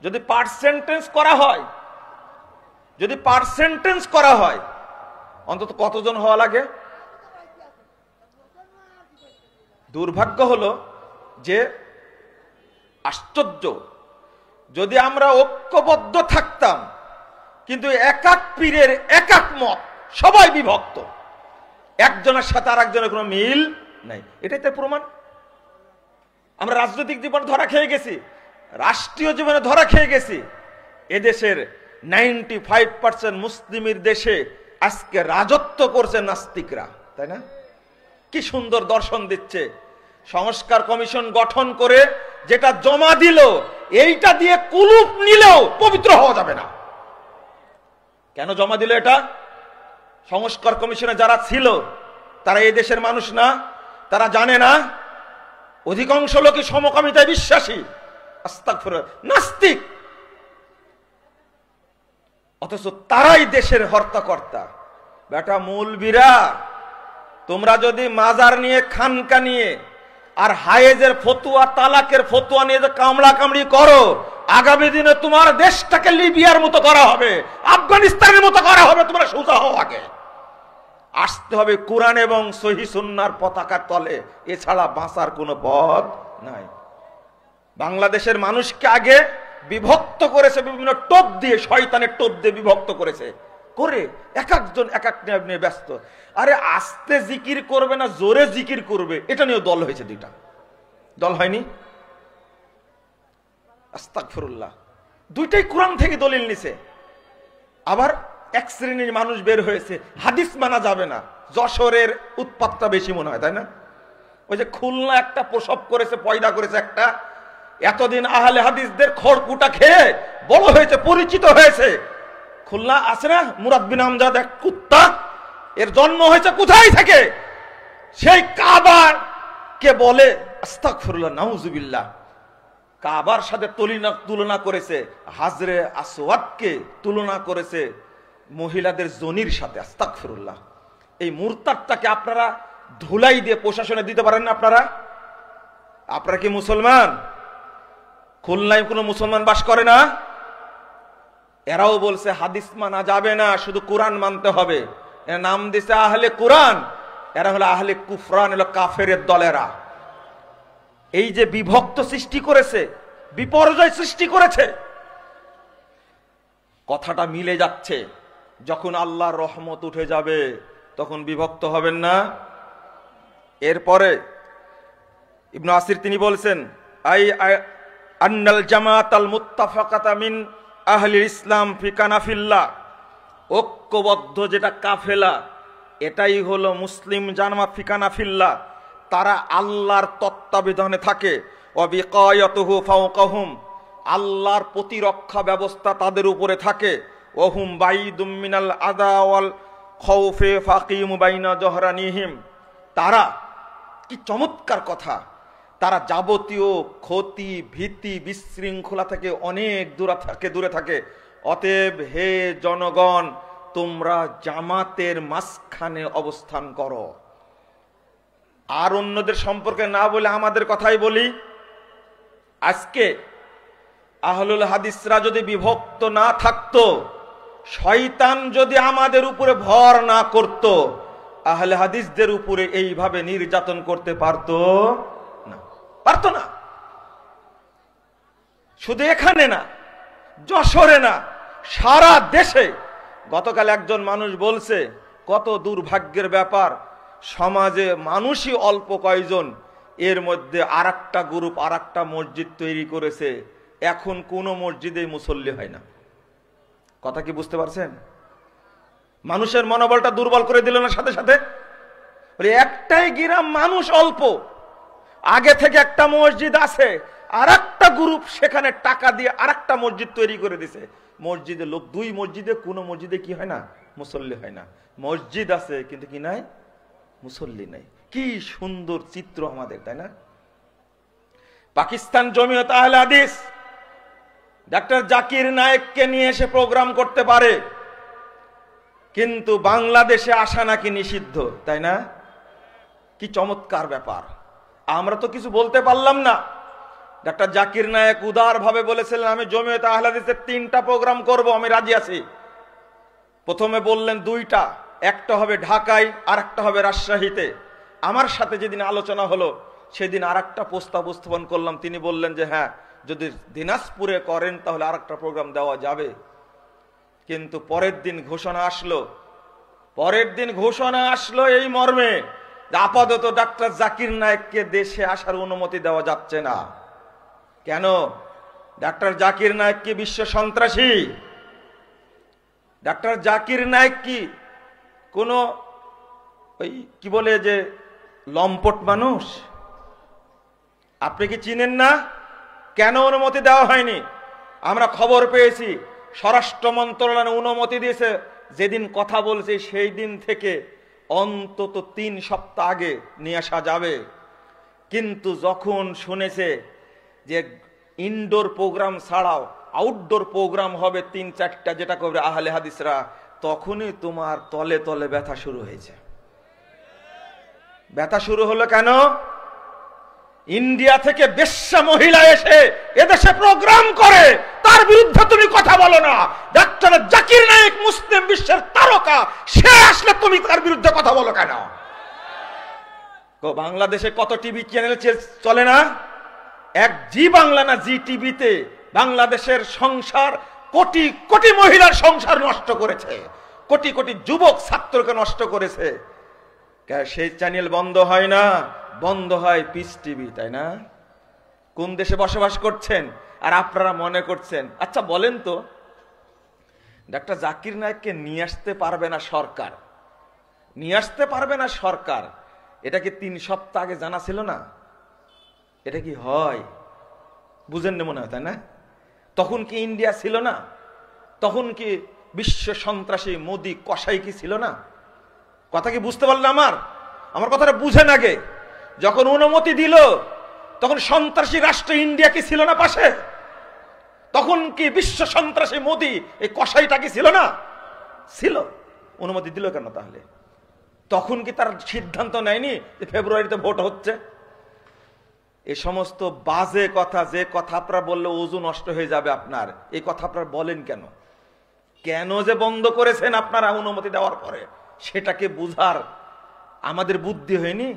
যদি পার্সেন্টেজ করা হয়, অন্তত কতজন হওয়া লাগে? দুর্ভাগ্য হলো যে আশ্চর্য, যদি আমরা ঐক্যবদ্ধ থাকতাম কিন্তু এক এক পীরের এক এক মত, সবাই বিভক্ত, একজনের সাথে আর একজনের কোনো মিল নাই। এটাই তো প্রমাণ। আমরা রাজনৈতিক জীবনে ধরা খেয়ে গেছি, রাষ্ট্রীয় জীবনে ধরা খেয়ে গেছি। এদেশের 95% মুসলিমের দেশে আজকে রাজত্ব করছে নাস্তিকরা, তাই না? কি সুন্দর দর্শন দিচ্ছে। সংস্কার কমিশন গঠন করে যেটা জমা দিল, এইটা দিয়ে কুলুপ নিলেও পবিত্র হওয়া যাবে না। কেন জমা দিল এটা? সংস্কার কমিশনে যারা ছিল তারা এই দেশের মানুষ না, তারা জানে না। অধিকাংশ লোকই সমকামিতায় বিশ্বাসী, আস্তাগফিরুল্লাহ, নাস্তিক, অথচ তারাই দেশের হর্তাকর্তা। বেটা মৌলবীরা, তোমরা যদি মাজার নিয়ে, খানকা নিয়ে আর হায়েজের ফতুয়া, তালাকের ফতুয়া নিয়ে যে কামড়া কামড়ি করো, আগামী দিনে তোমার দেশটাকে লিবিয়ার মতো করা হবে, আফগানিস্তানের মতো করা হবে। তোমরা সোজা হও, আগে আসতে হবে কোরআন এবং সহিহ সুন্নাহর পতাকার তলে, এছাড়া বাঁচার কোনো পথ নাই। বাংলাদেশের মানুষকে আগে বিভক্ত করেছে বিভিন্ন টোপ দিয়ে, শয়তানের টোপ দিয়ে বিভক্ত করেছে, করে এক একজন এক এক নিয়ে ব্যস্ত। আরে আস্তে জিকির করবে না জোরে জিকির করবে, এটা নিয়ে দল হয়েছে, দুইটা দল হয়নি। আস্তাগফিরুল্লাহ, দুইটাই কোরআন থেকে দলিল নিছে। আবার এক শ্রেণীর মানুষ বের হয়েছে, হাদিস মানা যাবে না। যশোরের উৎপাতটা বেশি মনে হয়, তাই না? ওই যে খুলনা একটা প্রসব করেছে, পয়দা করেছে একটা, এতদিন আহলে হাদিসদের খড়কুটা খেয়ে বড় হয়েছে, পরিচিত হয়েছে। খুলনা আছে না মুরাদ বিন আমজাদ, এক কুত্তা, এর জন্ম হয়েছে কোথায় থেকে? সেই কাবার কে বলে, আস্তাগফিরুল্লাহ, নাউজুবিল্লাহ, কাবার সাথে তুলনা করেছে, হাজরে আসওয়াদকে তুলনা করেছে মহিলাদের জনির সাথে। আস্তাগফিরুল্লাহ। এই মুরতাদটাকে আপনারা ধুলাই দিয়ে প্রশাসনে দিতে পারেন না? আপনারা কি মুসলমান? খুলনায় কোনো মুসলমান বাস করে না? এরাও বলছে হাদিস মানা যাবে না, শুধু কোরআন মানতে হবে। এর নাম দিছে আহলে কোরআন, এরা হলো আহলে কুফরান, হলো কাফেরের দলেরা। এই যে বিভক্ত সৃষ্টি করেছে, বিপর্যয় সৃষ্টি করেছে, কথাটা মিলে যাচ্ছে। যখন আল্লাহর রহমত উঠে যাবে তখন বিভক্ত হবেন না। এরপরে ইবনে আসির তিনি বলছেন, আন্নাল জামাতাল মুত্তাফাকাতা মিন আহলিল ইসলাম ফি কানাফিল্লাহ, ঐক্যবদ্ধ যেটা কাফেলা এটাই হলো মুসলিম জামাত ফি কানাফিল্লাহ, তারা আল্লাহর তত্ত্বাবধানে থাকে। ওয়া বিকায়াতুহু ফাওকাহুম, আল্লাহর প্রতিরক্ষা ব্যবস্থা তাদের উপরে থাকে। ওহুম বাইদুম মিনাল আদা ওয়াল খাউফে ফাকিমু বাইনা জহরানিহিম, তারা, কি চমৎকার কথা, তারা যাবতীয় ক্ষতি ভীতি বিশৃঙ্খলা থেকে অনেক দূরে থাকে। অতএব হে জনগণ, তোমরা জামাতের মাঝখানে অবস্থান করো। আর অন্যদের সম্পর্কে না বলে আমাদের কথাই বলি। আজকে আহলুল হাদিসরা যদি বিভক্ত না থাকতো, শয়তান যদি আমাদের উপরে ভর না করত, আহলে হাদিসদের উপরে এইভাবে নির্যাতন করতে পারতো না। শুধু এখানে না, যশোরে না, সারা দেশে। গতকাল একজন মানুষ বলছে, কত দুর্ভাগ্যের ব্যাপার, সমাজে মানুষই অল্প কয়জন, এর মধ্যে আরেকটা গ্রুপ আরেকটা মসজিদ তৈরি করেছে, এখন কোনো মসজিদে মুসল্লি হয় না। কথা কি বুঝতে পারছেন? মানুষের মনোবলটা দুর্বল করে দিল না সাথে সাথে। একটাই গ্রাম, মানুষ অল্প, আগে থেকে একটা মসজিদ আছে, আর একটা গ্রুপ সেখানে টাকা দিয়ে আর একটা মসজিদ তৈরি করে দিছে। মসজিদে লোক, দুই মসজিদে, কোনো মসজিদে কি হয় না, মুসল্লি হয় না। মসজিদ আছে কিন্তু কি নাই, মুসল্লি নাই। কি সুন্দর চিত্র আমাদের, তাই না? পাকিস্তান জমিয়ত আহলে হাদিস ডাক্তার জাকির নায়েককে নিয়ে এসে প্রোগ্রাম করতে পারে, কিন্তু বাংলাদেশে আসা নাকি নিষিদ্ধ, তাই না? কি চমৎকার ব্যাপার। আমরা তো কিছু বলতে পারলাম না। ডাক্তার জাকির নায়েক উদার ভাবে বলেছিলেন, আমি জমিয়ত আহলে হাদিসের 3টা প্রোগ্রাম করব, আমি রাজি আছি। প্রথমে বললেন 2টা, একটা হবে ঢাকায় আর একটা হবে রাজশাহীতে। আমার সাথে যেদিন আলোচনা হলো সেদিন আর একটা প্রস্তাব উপস্থাপন করলাম। তিনি বললেন যে হ্যাঁ, যদি দিনাজপুরে করেন তাহলে আর একটা প্রোগ্রাম দেওয়া যাবে। কিন্তু পরের দিন ঘোষণা আসলো এই মর্মে, আপাতত ডাক্তার জাকির নায়েককে দেশে আসার অনুমতি দেওয়া যাচ্ছে না। কেন? ডাক্তার জাকির নায়েক কি বিশ্ব সন্ত্রাসী? ডাক্তার জাকির নায়েক কি কোন ওই কি বলে যে লম্পট মানুষ? আপনি কি চিনেন না? কেন অনুমতি দেওয়া হয়নি? আমরা খবর পেয়েছি স্বরাষ্ট্র মন্ত্রণালয় অনুমতি দিয়েছে। যেদিন কথা বলছি সেই দিন থেকে অন্তত 3 সপ্তাহ আগে নিয়ে আসা যাবে। কিন্তু যখন শুনেছে যে ইনডোর প্রোগ্রাম ছাড়াও আউটডোর প্রোগ্রাম হবে 3-4টা, যেটা করবে আহলে হাদিসরা, তখনই তোমার তলে তলে ব্যথা শুরু হয়েছে। ব্যথা শুরু হলো কেন? ইন্ডিয়া থেকে বেশ্যা মহিলা এসে এদেশে প্রোগ্রাম করে, তার বিরুদ্ধে তুমি কথা বলো না। ডাক্তার জাকির নায়েক মুসলিম বিশ্বের তারকা, সে আসলে তুমি তার বিরুদ্ধে কথা বলো কেন? বাংলাদেশে কত টিভি চ্যানেল চলে না? এক জি বাংলা না জি টিভিতে বাংলাদেশের সংসার, কোটি কোটি মহিলার সংসার নষ্ট করেছে, কোটি কোটি যুবক ছাত্রকে নষ্ট করেছে। সেই চ্যানেল বন্ধ হয় না, বন্ধ হয় পিস টিভি, তাই না? কোন দেশে বসবাস করছেন আর আপনারা মনে করছেন? আচ্ছা বলেন তো, ডাক্তার জাকির নায়েককে নিয়ে আসতে পারবে না সরকার, এটা কি 3 সপ্তাহ আগে জানা ছিল না? এটা কি হয়? বুঝেন না মনে হয়, তাই না? তখন কি ইন্ডিয়া ছিল না? তখন কি বিশ্ব সন্ত্রাসী মোদি কসাই কি ছিল না? কথা কি বুঝতে পারলেন? আমার কথাটা বুঝেন। আগে যখন অনুমতি দিল তখন সন্ত্রাসী রাষ্ট্র ইন্ডিয়া কি ছিল না পাশে? তখন কি বিশ্ব সন্ত্রাসী মোদি এই কসাইটা কি ছিল না? ছিল। অনুমতি দিল কেন তাহলে? তখন কি তার সিদ্ধান্ত নেয়নি যে ফেব্রুয়ারিতে ভোট হচ্ছে? এই সমস্ত বাজে কথা, যে কথা আপনারা বললে ওজু নষ্ট হয়ে যাবে আপনার, এই কথা আপনারা বলেন কেন? কেন যে বন্ধ করেছেন আপনারা অনুমতি দেওয়ার পরে, সেটাকে বুঝার আমাদের বুদ্ধি হয়নি?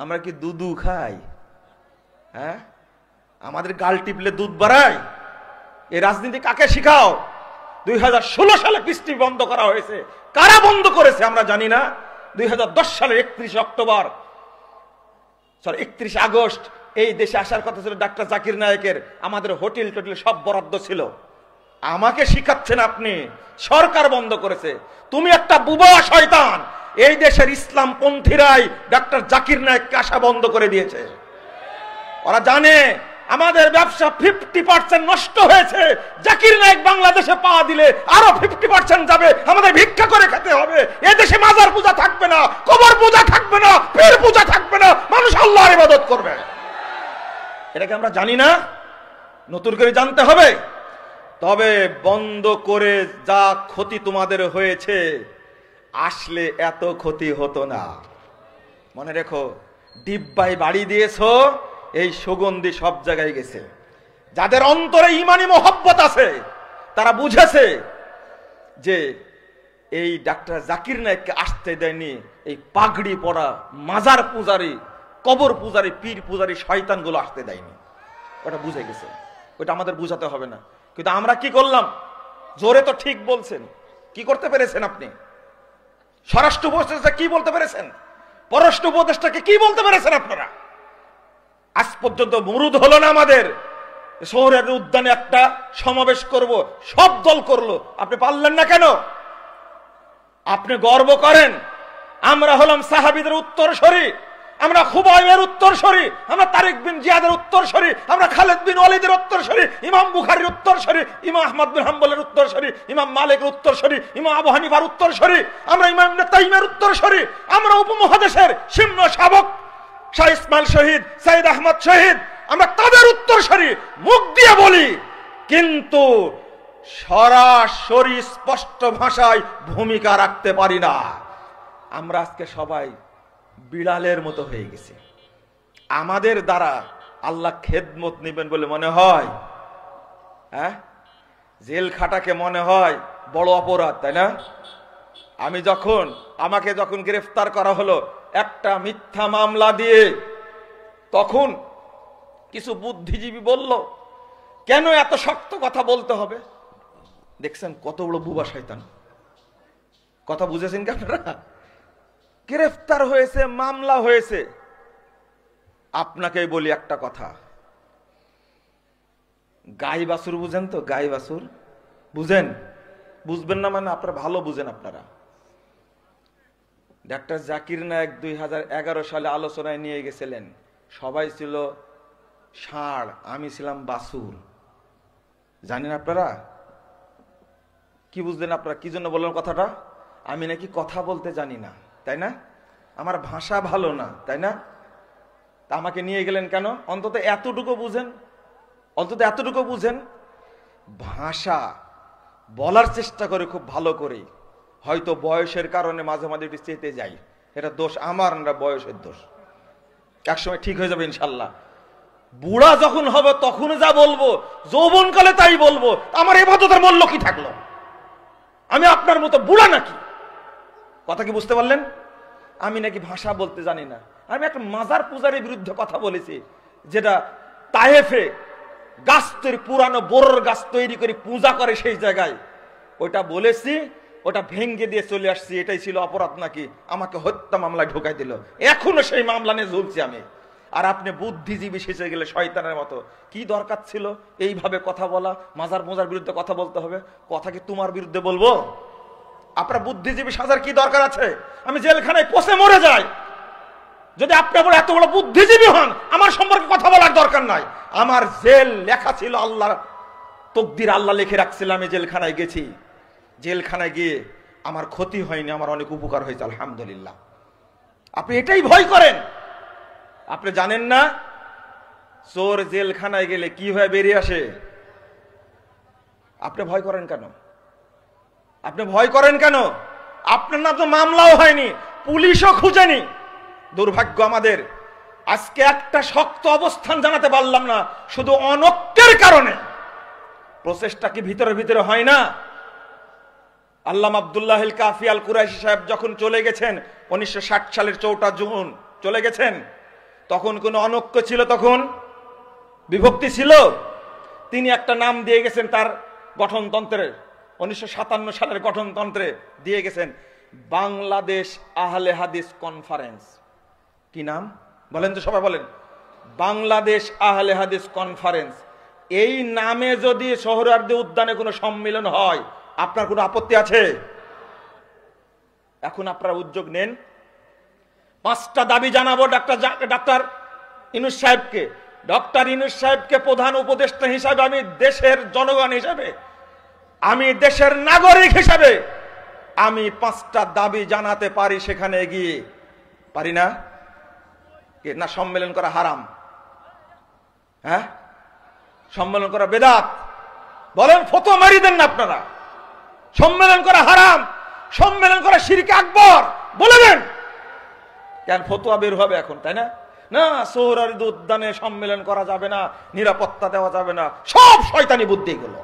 আমরা কি দুধু খাই? হ্যাঁ, আমাদের গাল টিপলে দুধ বাড়ায়? এই রাজনীতি কাকে শিখাও? 2016 সালে পিস টিভি বন্ধ করা হয়েছে। কারা বন্ধ করেছে আমরা জানি না। 2010 সালের 31 আগস্ট এই দেশে আসার কথা ছিল ডাক্তার জাকির নায়েকের, আমাদের হোটেল টোটেল সব বরাদ্দ ছিল। আমাকে শিখাচ্ছেন আপনি, সরকার বন্ধ করেছে। তুমি একটা বুবা শয়তান। এই দেশের ইসলাম পন্থীরাই ডাক্তার জাকির নায়েককে আসা বন্ধ করে দিয়েছে। ওরা জানে আমাদের ব্যবসা 50% নষ্ট হয়েছে। জাকির নায়েক বাংলাদেশে পা দিলে আরো 50% যাবে, আমাদের ভিক্ষা করে খেতে হবে। এ দেশে মাজার পূজা থাকবে না, কবর পূজা থাকবে না, পীর পূজা থাকবে না, মানুষ আল্লাহর ইবাদত করবে। এটাকে আমরা জানি না, নতুন করে জানতে হবে। তবে বন্ধ করে যা ক্ষতি তোমাদের হয়েছে, আসলে এত ক্ষতি হতো না। মনে রেখো, ডিব্বাই বাড়ি দিয়েছো, এই সুগন্ধি সব জায়গায় গেছে। যাদের অন্তরে ইমানি মোহব্বত আছে তারা বুঝেছে যে এই ডাক্তার জাকির নায়েককে আসতে দেয়নি এই পাগড়ি পরা মাজার পূজারি, কবর পূজারি, পীর পূজারি শয়তানগুলো আসতে দেয়নি। ওটা বুঝে গেছে, ওটা আমাদের বুঝাতে হবে না। কিন্তু আমরা কি করলাম? জোরে তো ঠিক বলছেন, কি করতে পেরেছেন আপনি? স্বরাষ্ট্র উপদেষ্টা কি বলতে পেরেছেন? পররাষ্ট্র উপদেষ্টাকে কি বলতে পেরেছেন আপনারা? আজ পর্যন্ত মুরুদ হলো না আমাদের। শহরের উদ্যানে একটা সমাবেশ করব, সব দল করলো, আপনি পারলেন না কেন? আপনি গর্ব করেন আমরা হলাম সাহাবীদের উত্তরসূরি, আমরা খুবাইবের উত্তরসূরি, আমরা তারিক বিন জিয়াদের উত্তরসূরি, আমরা খালিদ বিন ওয়ালিদের উত্তরসূরি, ইমাম বুখারীর উত্তরসূরি, ইমাম আহমদ বিন হাম্বলের উত্তরসূরি, ইমাম মালিকের উত্তরসূরি, ইমাম আবু হানিফার উত্তরসূরি, আমরা ইমাম ইবনে তাইমিয়ার উত্তরসূরি, আমরা উপমহাদেশের সিংহ শাবক শাহ ইসমাইল শহীদ, সাইদ আহমদ শহীদ, আমরা তাদের উত্তরসূরি। মুখ দিয়ে বলি, কিন্তু সরাসরি স্পষ্ট ভাষায় ভূমিকা রাখতে পারি না। আমরা আজকে সবাই বিড়ালের মতো হয়ে গেছে। আমাদের দ্বারা আল্লাহ খেদমত নেবেন বলে মনে হয়? হ্যাঁ, জেল খাটাকে মনে হয় বড় অপরাধ, তাই না? আমাকে যখন গ্রেফতার করা হলো একটা মিথ্যা মামলা দিয়ে, তখন কিছু বুদ্ধিজীবী বলল কেন এত শক্ত কথা বলতে হবে? দেখছেন কত বড় বুবা শয়তান। কথা বুঝেছেন কি আপনারা? গ্রেফতার হয়েছে, মামলা হয়েছে। আপনাকে বলি একটা কথা, গাই বাছুর বুঝেন তো? গাই বাছুর বুঝেন? বুঝবেন না মানে আপনারা ভালো বুঝেন। আপনারা ডাক্তার জাকির নায়েক 2011 সালে আলোচনায় নিয়ে গেছিলেন, সবাই ছিল ষাঁড়, আমি ছিলাম বাছুর। জানেন আপনারা কি বুঝলেন? আপনারা কি জন্য বললেন কথাটা? আমি নাকি কথা বলতে জানি না, তাই না? আমার ভাষা ভালো না, তাই না? তা আমাকে নিয়ে গেলেন কেন? অন্তত এতটুকু বুঝেন, অন্তত এতটুকু বুঝেন, ভাষা বলার চেষ্টা করে খুব ভালো করে। হয়তো বয়সের কারণে মাঝে মাঝে একটু চেতে যাই, এটা দোষ আমার না, বয়সের দোষ। একসময় ঠিক হয়ে যাবে ইনশাল্লাহ। বুড়া যখন হবে তখন যা বলবো, যৌবনকালে তাই বলবো। আমার ইবাদতের মূল্য কি থাকলো? আমি আপনার মতো বুড়া নাকি? কথা কি বুঝতে পারলেন? আমি নাকি ভাষা বলতে জানি না। আমি একটা মাজার পূজারের বিরুদ্ধে কথা বলেছি, যেটা তায়েফে গাছ তৈরি, পুরানো বোরোর গাছ তৈরি করে পূজা করে সেই জায়গায়, ওইটা বলেছি, ওটা ভেঙ্গে দিয়ে চলে আসছি। এটাই ছিল অপরাধ নাকি? আমাকে হত্যা মামলায় ঢোকাই দিল, এখনো সেই মামলা নিয়ে ঝুলছি আমি। আর আপনি বুদ্ধিজীবী শেষে গেলে শয়তানের মতো। কি দরকার ছিল এইভাবে কথা বলা? মাজার পূজার বিরুদ্ধে কথা বলতে হবে? কথা কি তোমার বিরুদ্ধে বলবো? আপনার বুদ্ধিজীবী সাজার কি দরকার আছে? আমি জেলখানায় পচে মরে যাই, যদি আপনি আবার এত বড় বুদ্ধিজীবী হন, আমার সম্পর্কে কথা বলার দরকার নাই। আমার জেল লেখা ছিল, আল্লাহ তকদির, আল্লাহ লিখে রাখছিল। আমি জেলখানায় গেছি, জেলখানায় গিয়ে আমার ক্ষতি হয়নি, আমার অনেক উপকার হয়েছে, আলহামদুলিল্লাহ। আপনি এটাই ভয় করেন। আপনি জানেন না চোর জেলখানায় গেলে কি হয়ে বেরিয়ে আসে? আপনি ভয় করেন কেন? আপনি ভয় করেন কেন? আপনার না তো মামলাও হয়নি, পুলিশও খুঁজেনি। দুর্ভাগ্য আমাদের, আজকে একটা শক্ত অবস্থান জানাতে পারলাম না, শুধু অনক্যের কারণে। প্রচেষ্টা কি ভিতরে ভিতরে হয় না? আল্লামা আব্দুল্লাহ আল কাফি আল কুরাইশি সাহেব যখন চলে গেছেন 1960 সালের 4 জুন চলে গেছেন, তখন কোন অনক্য ছিল? তখন বিভক্তি ছিল? তিনি একটা নাম দিয়ে গেছেন তার গঠনতন্ত্রের, 1957 সালের গঠনতন্ত্রে দিয়ে গেছেন বাংলাদেশ আহলে হাদিস কনফারেন্স। কি নাম বলেন তো সবাই বলেন? বাংলাদেশ আহলে হাদিস কনফারেন্স, এই নামে যদি সোহরাওয়ার্দী উদ্যানে কোনো সম্মেলন হয় আপনার কোনো আপত্তি আছে? এখন আপনারা উদ্যোগ নেন, 5টা দাবি জানাবো ডাক্তার ইউনূস সাহেবকে। ডক্টর ইউনূস সাহেবকে প্রধান উপদেষ্টা হিসাবে, আমি দেশের জনগণ হিসাবে, আমি দেশের নাগরিক হিসাবে আমি 5টা দাবি জানাতে পারি সেখানে গিয়ে, পারি না? না সম্মেলন করা হারাম? হ্যাঁ, সম্মেলন করা বেদাত? বলেন, ফতোয়া মারি দেন না আপনারা। সম্মেলন করা হারাম, সম্মেলন করা শিরকে আকবর বলে দেন। কেন ফতোয়া বের হবে এখন, তাই না? না সোহরাওয়ার্দী উদ্যানে সম্মেলন করা যাবে না, নিরাপত্তা দেওয়া যাবে না, সব শয়তানি বুদ্ধি গুলো।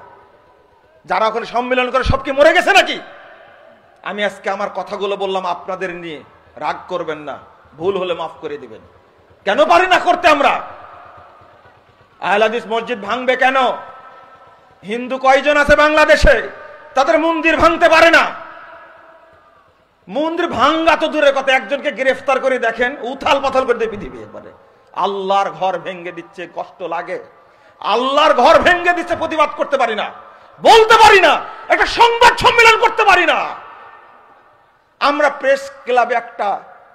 যারা ওখানে সম্মেলন করে সব কি মরে গেছে নাকি? আমি আজকে আমার কথাগুলো বললাম আপনাদের নিয়ে, রাগ করবেন না, ভুল হলে মাফ করে দিবেন। কেন পারি না করতে আমরা? আহলে হাদিস মসজিদ ভাঙবে কেন? হিন্দু কয়জন আছে বাংলাদেশে, তাদের মন্দির ভাঙতে পারে না? মন্দির ভাঙ্গা তো দূরের কথা, একজনকে গ্রেফতার করে দেখেন, উথাল পাথাল করে দিয়ে পৃথিবী একবারে। আল্লাহর ঘর ভেঙ্গে দিচ্ছে, কষ্ট লাগে। আল্লাহর ঘর ভেঙ্গে দিচ্ছে, প্রতিবাদ করতে পারি না, বলতে পারি না, একটা সংবাদ সম্মেলন করতে পারি না, আমরা প্রেস ক্লাবে একটা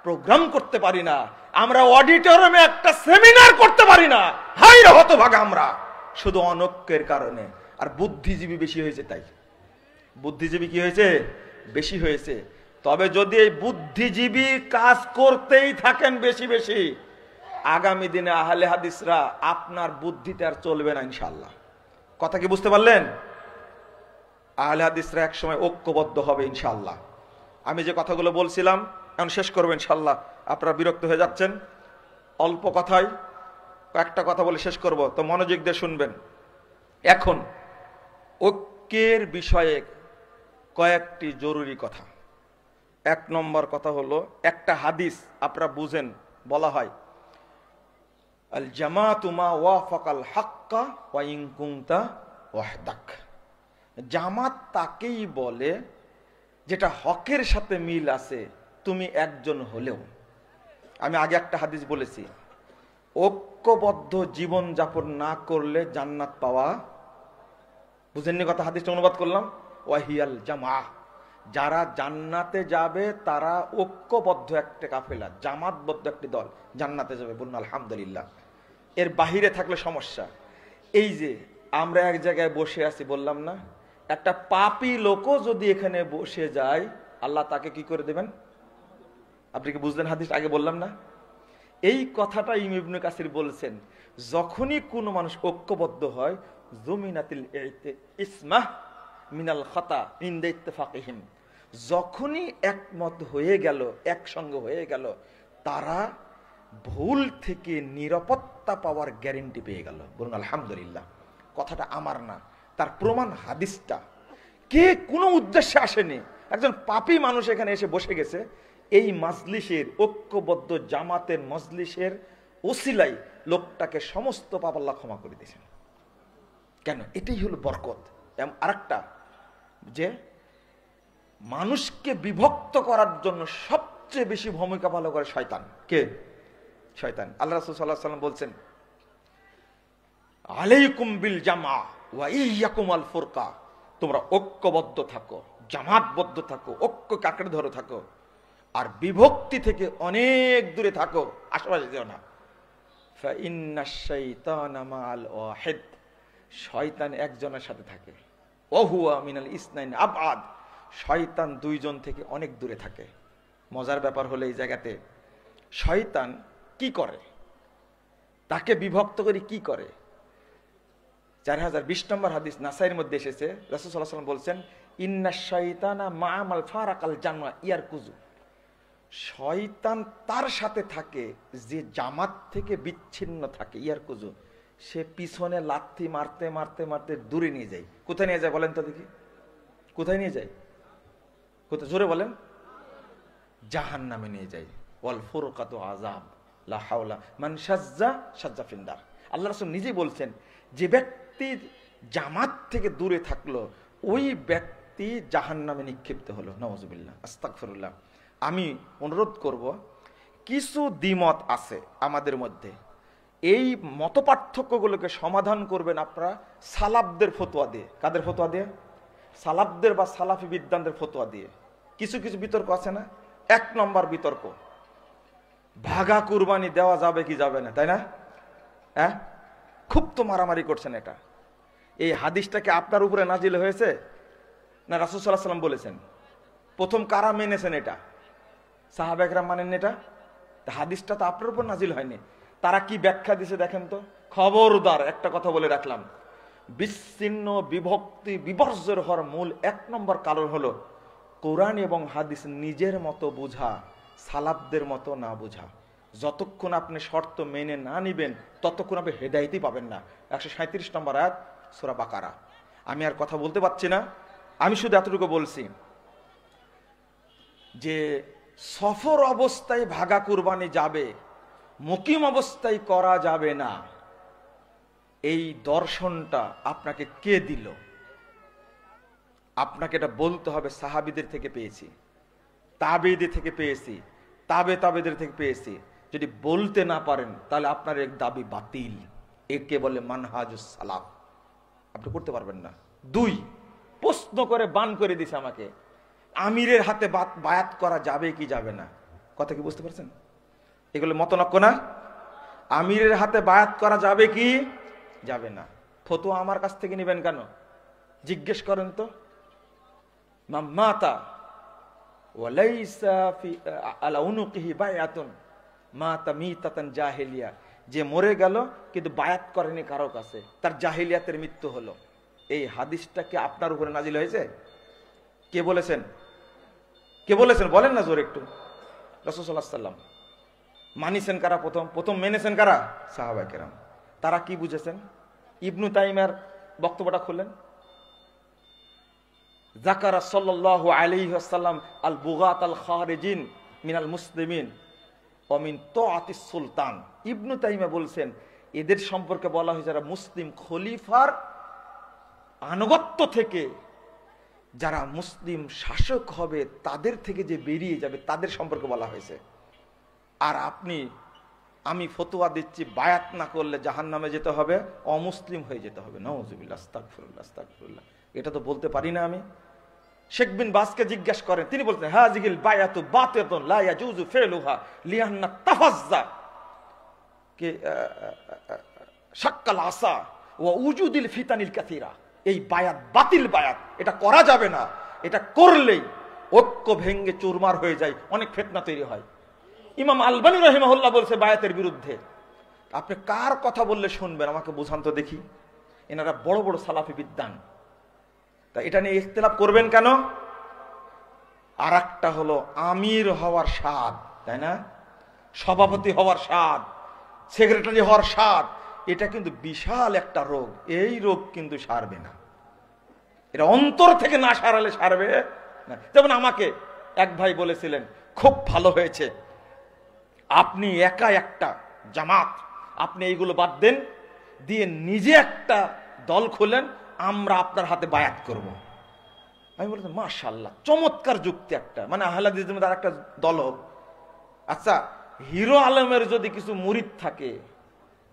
প্রোগ্রাম করতে পারি না, আমরা অডিটোরিয়ামে একটা সেমিনার করতে পারি না। হাই রে হতভাগা আমরা, শুধু অনৈক্যের কারণে। আর বুদ্ধিজীবী বেশি হয়েছে, তাই বুদ্ধিজীবী কি হয়েছে? বেশি হয়েছে। তবে যদি এই বুদ্ধিজীবী কাজ করতেই থাকেন বেশি বেশি, আগামী দিনে আহলে হাদিসরা আপনার বুদ্ধিতে আর চলবে না ইনশাআল্লাহ। কথা কি বুঝতে পারলেন? আহলে হাদিসরা একসময় ঐক্যবদ্ধ হবে ইনশাআল্লাহ। আমি যে কথাগুলো বলছিলাম এখন শেষ করবো ইনশাআল্লাহ। আপনারা বিরক্ত হয়ে যাচ্ছেন, অল্প কথায় একটা কথা বলে শেষ করব, তো মনোযোগ দিয়ে শুনবেন। এখন ঐক্যের বিষয়ে কয়েকটি জরুরি কথা। 1 নম্বর কথা হলো, একটা হাদিস আপনারা বুঝেন, বলা হয় আল জামাতু মা ওয়াফাকাল হাক্কা ওয়া ইন কুনতা ওয়াহদাক। জামাত তাকেই বলে যেটা হকের সাথে মিল আছে, তুমি একজন হলেও। আমি আগে একটা হাদিস বলেছি, ঐক্যবদ্ধ জীবন যাপন না করলে জান্নাত পাওয়া, বুঝেননি কথা? হাদিসটা অনুবাদ করলাম, ওয়াহিয়াল জামা, যারা জান্নাতে যাবে তারা ঐক্যবদ্ধ একটা কাফেলা, জামাতবদ্ধ একটি দল জান্নাতে যাবে। বলুন আলহামদুলিল্লাহ। এর বাহিরে থাকলে সমস্যা। এই যে আমরা এক জায়গায় বসে আছি, বললাম না, একটা পাপী লোকও যদি এখানে বসে যায় আল্লাহ তাকে কি করে দেবেন? আপনি কি বুঝলেন হাদিস? আগে বললাম না? এই কথাটা ইমাম ইবনে কাসির বলছেন, যখনই কোনো মানুষ ঐক্যবদ্ধ হয়, জুমিনাতিল ইসমাহ মিনাল খাতা ইনদা ইত্তেফাকিহিম, যখনই একমত হয়ে গেল, একসঙ্গে হয়ে গেল, তারা ভুল থেকে নিরাপত্তা পাওয়ার গ্যারেন্টি পেয়ে গেল। বলুন আলহামদুলিল্লাহ। কথাটা আমার না, তার প্রমাণ হাদিসটা। কে কোনো উদ্দেশ্যে আসেনি, একজন পাপী মানুষ এখানে এসে বসে গেছে, এই মাজলিসের ঐক্যবদ্ধ জামাতের মজলিসের ওসিলাই লোকটাকে সমস্ত পাপ আল্লাহ ক্ষমা করে দিয়েছেন। কেন? এটাই হলো বরকত। আরেকটা, যে মানুষকে বিভক্ত করার জন্য সবচেয়ে বেশি ভূমিকা পালন করে শয়তান। কে? শয়তান। আল্লাহ রাসূল সাল্লাল্লাহু আলাইহি ওয়াসাল্লাম বলছেন, আলাইকুম বিল জামা ওয়া ইয়াকুম আল ফুরকা, তোমরা ঐক্যবদ্ধ থাকো, জামাতবদ্ধ থাকো, ঐক্যকে আঁকড়ে ধরে থাকো, আর বিভক্তি থেকে অনেক দূরে থাকো, আশেপাশে যেও না। ফা ইন্নাশ শাইতানা মাআল ওয়াহিদ, শয়তান একজনের সাথে থাকে। ওয়া হুয়া মিনাল ইসনাইন আবআদ, শয়তান 2 জন থেকে অনেক দূরে থাকে। মজার ব্যাপার হলো এই জায়গাতে শয়তান কি করে, তাকে বিভক্ত করে কি করে? 4020 নম্বর হাদিস নাসাইর মধ্যে এসেছে, রাসূল সাল্লাল্লাহু আলাইহি ওয়াসাল্লাম বলছেন, ইন্নাশ শাইতানা মা'আল ফারাকাল জান্নাহ ইয়ারকুজু, শয়তান তার সাথে থাকে যে জামাত থেকে বিচ্ছিন্ন থাকে। ইয়ারকুজু, সে পিছনে লাথি মারতে মারতে মারতে দূরে নিয়ে যায়। কোথায় নিয়ে যায় বলেন তো দেখি? কোথায় নিয়ে যায়? কোথায়? জোরে বলেন। জাহান্নামে নিয়ে যায়। ওয়াল ফুরকাতু আযাব লা হাওলা মান শাজ্জা শাজ্জা ফিন্নার। আল্লাহ রাসূল নিজেই বলছেন, যে ব্যক্তি জামাত থেকে দূরে থাকলো ওই ব্যক্তি জাহান্নামে নিক্ষিপ্ত হলো। নাউযুবিল্লাহ, আস্তাগফিরুল্লাহ। আমি অনুরোধ করব, কিছু দ্বিমত আছে আমাদের মধ্যে, এই মতপার্থক্যগুলোকে সমাধান করবেন আপনারা সালাফদের ফতোয়া দিয়ে। কাদের ফতোয়া দিয়ে? সালাফদের বা সালাফি বিদ্বানদের ফতোয়া দিয়ে। কিছু কিছু বিতর্ক আছে না? 1 নম্বর বিতর্ক, ভাগা কুরবানি দেওয়া যাবে কি যাবে না, তাই না? হ্যাঁ, খুব তো মারামারি করছেন। এটা এই হাদিসটাকে আপনার উপরে নাজিল হয়েছে না রাসূল সাল্লাল্লাহু আলাইহি ওয়াসাল্লাম বলেছেন? প্রথম কারা মেনেছেন এটা? সাহাবা একরাম মানেন এটা? হাদিসটা তো আপনার উপর নাজিল হয়নি। তারা কি ব্যাখ্যা দিছে দেখেন তো। খবরদার, একটা কথা বলে রাখলাম, বিচ্ছিন্ন বিভক্তি বিবর্জের হওয়ার মূল 1 নম্বর কারণ হলো কোরআন এবং হাদিস নিজের মতো বুঝা, সালাফদের মতো না বুঝা। যতক্ষণ আপনি শর্ত মেনে না নিবেন ততক্ষণ আপনি হেদায়েতই পাবেন না। 137 নম্বর আয়াত সূরা বাকারা। আমি আর কথা বলতে পারছি না, আমি শুধু এতটুকু বলছি যে সফর অবস্থায় ভাগা কুরবানি যাবে, মুকিম অবস্থায় করা যাবে না। এই দর্শনটা আপনাকে কে দিল? আপনাকে এটা বলতে হবে সাহাবীদের থেকে পেয়েছি, তাবেঈদের থেকে পেয়েছি, তাবেদের থেকে পেয়েছি। যদি বলতে না পারেন তাহলে আপনার এক দাবি বাতিল। একে বলে মানহাজুস সালাফ, আপনি করতে পারবেন না। 2, প্রশ্ন করে বান করে দিছে আমাকে, আমিরের হাতে বায়াত করা যাবে কি যাবে না। কথা কি বুঝতে পারছেন? এগুলো মতনক্য না? আমিরের হাতে বায়াত করা যাবে কি যাবে না। ফতোয়া আমার কাছ থেকে নেবেন কেন? জিজ্ঞেস করেন তো। মাতা ওয়ালাইসা ফি আলা উনুকিহি বায়াতুন মাতা মিতাতান জাহিলিয়া, যে মরে গেল কিন্তু বায়াত করেনি কারো কাছে, তার জাহিলিয়াতের মৃত্যু হলো। এই হাদিসটা কি আপনার উপরে নাজিল হয়েছে? কে বলেছেন? কে বলেছেন বলেন না জোরে একটু। রাসূল সাল্লাল্লাহু আলাইহি ওয়াসাল্লাম। মানিছেন কারা? প্রথম মেনেছেন কারা? সাহাবায়ে কেরাম। তারা কি বুঝেছেন? ইবনু তাইমিয়ার বক্তব্যটা খুললেন। যাকারা সাল্লাল্লাহু আলাইহি ওয়াসাল্লাম আল বুগাত আল খারিজিন মিনাল মুসলিমিন ওয়া মিন তাআতিস সুলতান। ইবনু তাইমিয়া বলছেন এদের সম্পর্কে বলা হয়েছে যারা মুসলিম খলিফার আনুগত্য থেকে, যারা মুসলিম শাসক হবে তাদের থেকে যে বেরিয়ে যাবে তাদের সম্পর্কে বলা হয়েছে। আর আমি ফতোয়া দিচ্ছি বায়াত না করলে জাহান্নামে যেতে হবে, অমুসলিম হয়ে যেতে হবে। নাউযুবিল্লাহ, আস্তাগফিরুল্লাহ, আস্তাগফিরুল্লাহ। এটা তো বলতে পারি না আমি। শেখ বিন বাজকে জিজ্ঞাসা করেন, তিনি বলতেন হাযিহিল বায়াতু বাতিলাতুন লা ইয়াজুযু ফিলুহা লিআন্না তাফাজ্জা কে শাক্কাল আসা ওয়া উজুদিল ফিতানিল কাসীরা। এই বায়াত বাতিল বায়াত, এটা করা যাবে না। এটা করলেই ঐক্য ভেঙে চুরমার হয়ে যায়, অনেক ফিতনা তৈরি হয়। ইমাম আলবানী রাহিমাহুল্লাহ বলছে বায়াতের বিরুদ্ধে। আপনি কার কথা বললে শুনবেন আমাকে বুঝান তো দেখি। এনারা বড় বড় সালাফি বিদ্বান, তা এটা নিয়ে ইখতিলাফ করবেন কেন? আর একটা হলো আমির হওয়ার স্বাদ, তাই না? সভাপতি হওয়ার স্বাদ, সেক্রেটারি হওয়ার স্বাদ, এটা কিন্তু বিশাল একটা রোগ। এই রোগ কিন্তু সারবে না, এটা অন্তর থেকে না সারালে সারবে না। যেমন আমাকে এক ভাই বলেছিলেন, খুব ভালো হয়েছে আপনি একা একটা জামাত, আপনি এইগুলো বাদ দেন, দিয়ে নিজে একটা দল খোলেন, আমরা আপনার হাতে বায়াত করব। আমি বললাম মাশাআল্লাহ, চমৎকার যুক্তি একটা, মানে আহলে হাদিসের মধ্যে আরেকটা দল হোক। আচ্ছা, হিরো আলমের যদি কিছু মুরিদ থাকে,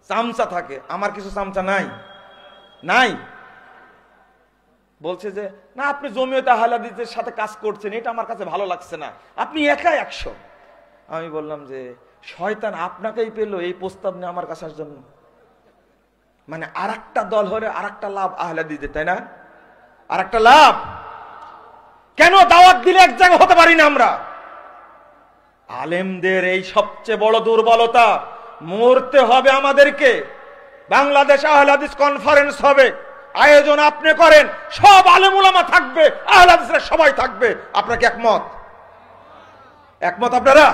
চামচা থাকে, আমার কিছু চামচা নাই নাই বলছে যে না আপনি জমিয়তে আহলে হাদিসের সাথে কাজ করছেন, এটা আমার কাছে ভালো লাগছে না, আপনি একা 100। আমি বললাম যে শয়তান আপনাকেই পেলো এই প্রস্তাব নিয়ে আমার কাছে আসার জন্য। মানে আরেকটা দল হলে আরেকটা লাভ আহলে হাদিসের, তাই না? আরেকটা লাভ। কেন দাওয়াত দিলে এক জায়গা হতে পারি না আমরা? আলেমদের এই সবচেয়ে বড় দুর্বলতা। মরতে হবে আমাদেরকে। বাংলাদেশ আহলে হাদিস কনফারেন্স হবে, আয়োজন আপনি করেন, সব আলেম উলামা থাকবে, আহলে হাদিসরা সবাই থাকবে। আপনারা কি একমত? একমত আপনারা?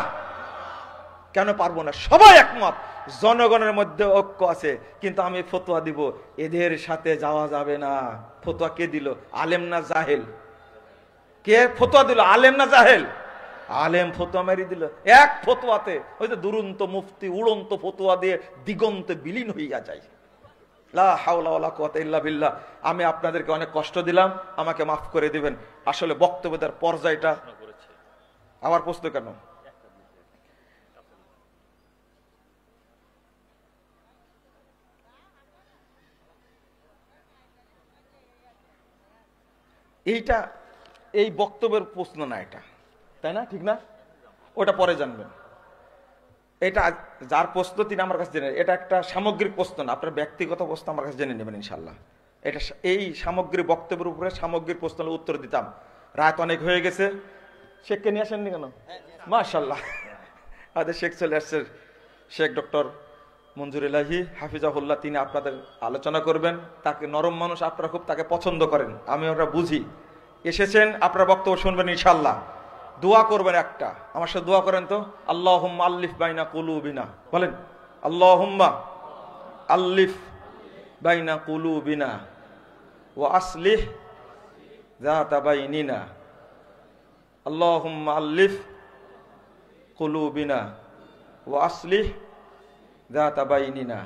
কেন পারবো না? সবাই একমত। জনগণের মধ্যে ঐক্য আছে, কিন্তু আমি ফতোয়া দিব এদের সাথে যাওয়া যাবে না। ফতোয়া কে দিল? আলেম না জাহেল? কে ফতোয়া দিল? আলেম না জাহেল? আলেম ফতোয়া মেরে দিল এক ফতোয়াতে। ওই যে দুরন্ত মুফতি উড়ন্ত ফতোয়া দিয়ে দিগন্তে বিলীন হইয়া যায়। লা হাওলা ওয়ালা কুওয়াতা ইল্লা বিল্লাহ। আমি আপনাদেরকে অনেক কষ্ট দিলাম, আমাকে মাফ করে দিবেন। আসলে বক্তব্যের পর্যায়টা। আমার প্রশ্ন কেন? এইটা এই বক্তব্যের প্রশ্ন না, এটা তাই না? ঠিক না? ওটা পরে জানবেন। এটা যার প্রশ্ন তিনি আমার কাছে জেনে, এটা একটা সামগ্রিক প্রশ্ন না, আপনার ব্যক্তিগত প্রশ্ন আমার কাছে জেনে নেবেন ইনশাল্লাহ। এটা এই সামগ্রিক বক্তব্যের উপরে সামগ্রিক প্রশ্নের উত্তর দিতাম। রাত অনেক হয়ে গেছে, শেখকে নিয়ে আসেননি কেন? মাশাল্লাহ, আমাদের শেখ চলে আসছে, শেখ ডক্টর মঞ্জুর ইলাহি হাফিজাহুল্লাহ। তিনি আপনাদের আলোচনা করবেন। তাকে নরম মানুষ, আপনারা খুব তাকে পছন্দ করেন, আমি ওরা বুঝি। এসেছেন, আপনার বক্তব্য শুনবেন ইনশাল্লাহ। দোয়া করবেন একটা, আমার সাথে দোয়া করেন তো। আল্লাহুম্মা আল্লিফ বাইনা কুলুবিনা, বলেন আল্লাহুম্মা আল্লিফ বাইনা কুলুবিনা ওয়া আসলিহ যাতা বাইনিনা। আল্লাহুম্মা আল্লিফ কুলুবিনা ওয়া আসলিহ যাতা বাইনিনা।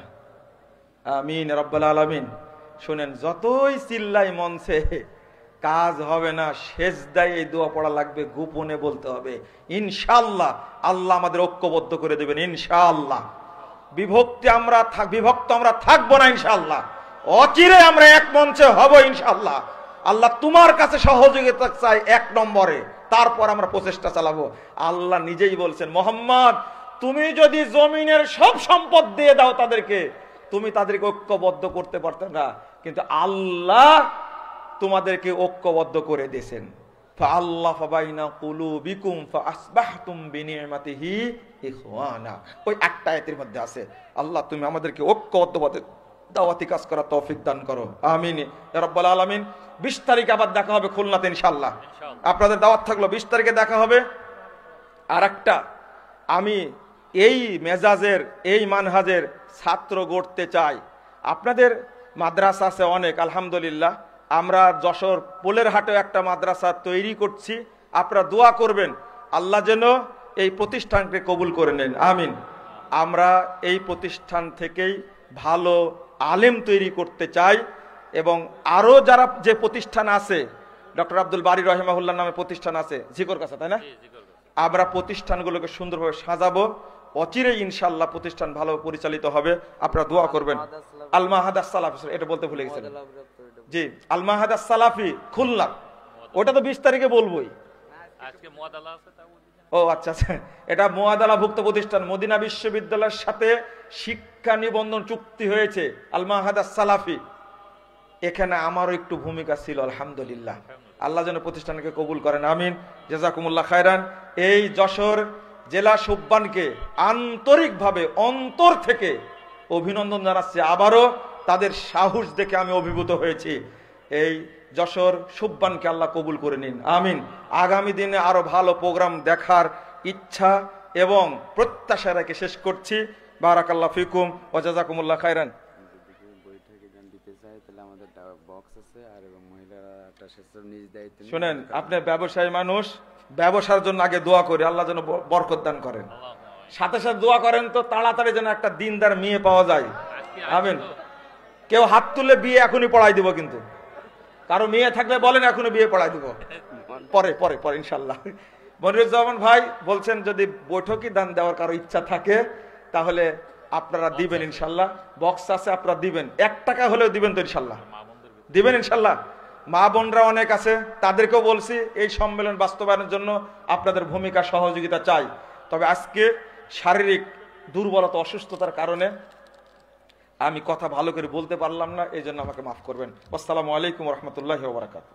আমিন রাব্বাল আলামিন। শুনেন, যতই চিল্লাই মঞ্চে কাজ হবে না, সেজদায় এই দোয়া পড়া লাগবে, গোপনে বলতে হবে ইনশাআল্লাহ। আল্লাহ আমাদের ঐক্যবদ্ধ করে দেবেন ইনশাআল্লাহ। বিভক্ত আমরা থাকবো না ইনশাআল্লাহ। অচিরে আমরা এক মঞ্চে হব ইনশাআল্লাহ। আল্লাহ তোমার কাছে সহযোগিতা চাই এক নম্বরে, তারপর আমরা প্রচেষ্টা চালাবো। আল্লাহ নিজেই বলছেন, মোহাম্মদ তুমি যদি জমিনের সব সম্পদ দিয়ে দাও তাদেরকে, তুমি তাদেরকে ঐক্যবদ্ধ করতে পারতেন না, কিন্তু আল্লাহ তোমাদেরকে ঐক্যবদ্ধ করে দিয়েছেন। ফাআল্লাফ বাইনা কুলুবিকুম ফাআসবাহতুম বিনি'মাতিহি ইখওয়ানা। ওই একটা আয়াতের মধ্যে আছে, আল্লাহ তুমি আমাদেরকে ঐক্যবদ্ধভাবে দাওয়াতি কাজ করার তৌফিক দান করো, আমিন ইয়া রাব্বাল আলামিন। 20 তারিখে আবার দেখা হবে খুলনাতে ইনশাআল্লাহ। আপনাদের দাওয়াত থাকলো, 20 তারিখে দেখা হবে। আর একটা, আমি এই মেজাজের এই মানহাজের ছাত্র গড়তে চাই। আপনাদের মাদ্রাসা আছে অনেক, আলহামদুলিল্লাহ। আমরা যশোর পোলের হাটেও একটা মাদ্রাসা তৈরি করছি, আপনারা দোয়া করবেন আল্লাহ যেন এই প্রতিষ্ঠানকে কবুল করে নেন, আমিন। আমরা এই প্রতিষ্ঠান থেকেই ভালো আলেম তৈরি করতে চাই, এবং আরো যারা যে প্রতিষ্ঠান আছে, ডক্টর আব্দুল বারী রহিমাহুল্লাহ নামে প্রতিষ্ঠান আছে জিকর কাছে, তাই না? আমরা প্রতিষ্ঠানগুলোকে সুন্দরভাবে সাজাবো, অচিরে ইনশাআল্লাহ প্রতিষ্ঠান ভালো পরিচালিত হবে। আপনারা দোয়া করবেন। আল মাহাদ সালাফি, এটা বলতে ভুলে গেছিলাম, জি আল মাহাদ সালাফি খুলনা, ওটা তো 20 তারিখে বলবোই। ও আচ্ছা আচ্ছা, এটা মুআদালাভুক্ত প্রতিষ্ঠান, মদিনা বিশ্ববিদ্যালয়ের সাথে শিক্ষা নিবন্ধন চুক্তি হয়েছে আল মাহাদ সালাফি। এখানে আমারও একটু ভূমিকা ছিল, আলহামদুলিল্লাহ। আল্লাহ যেন প্রতিষ্ঠানকে কবুল করেন, আমিন। জাযাকুমুল্লাহ খায়রান। এই যশোর জেলা সুব্বানকে আন্তরিকভাবে অন্তর থেকে অভিনন্দন জানাচ্ছি। আবারও তাদের সাহস দেখে আমি অভিভূত হয়েছি। এই যশোর সুব্বানকে আল্লাহ কবুল করে নিন, আমিন। আগামী দিনে আরো ভালো প্রোগ্রাম দেখার ইচ্ছা এবং প্রত্যাশা রেখে শেষ করছি। বারাকাল্লাহ ফিকুম ওয়া জাযাকুমুল্লাহ খায়রান। শুনেন, আপনি ব্যবসায়ী মানুষ, ব্যবসার জন্য আগে দোয়া করি আল্লাহ যেন বরকত দান করেন, সাথে সাথে দোয়া করেন তো তাড়াতাড়ি যেন একটা দিনদার মেয়ে পাওয়া যায়, আমিন। কেউ হাত তুললে বিয়ে এখনই পড়াই দিব, কিন্তু কারো মেয়ে থাকলে বলেন এখনই বিয়ে পড়াই দিব, পরে পরে পরে ইনশাল্লাহ। মনিরুজ্জামান ভাই বলছেন যদি বৈঠকি দান দেওয়ার কারো ইচ্ছা থাকে তাহলে আপনারা দিবেন ইনশাল্লাহ। বক্স আছে, আপনারা দিবেন, 1 টাকা হলেও দিবেন তো ইনশাল্লাহ, দিবেন ইনশাল্লাহ। মা বোনরা অনেক আছে, তাদেরকেও বলছি এই সম্মেলন বাস্তবায়নের জন্য আপনাদের ভূমিকা সহযোগিতা চাই। তবে আজকে শারীরিক দুর্বলতা, অসুস্থতার কারণে আমি কথা ভালো করে বলতে পারলাম না, এই জন্য আমাকে মাফ করবেন। আসসালামু আলাইকুম ওয়া রাহমাতুল্লাহি ওয়া বারাকাতুহু।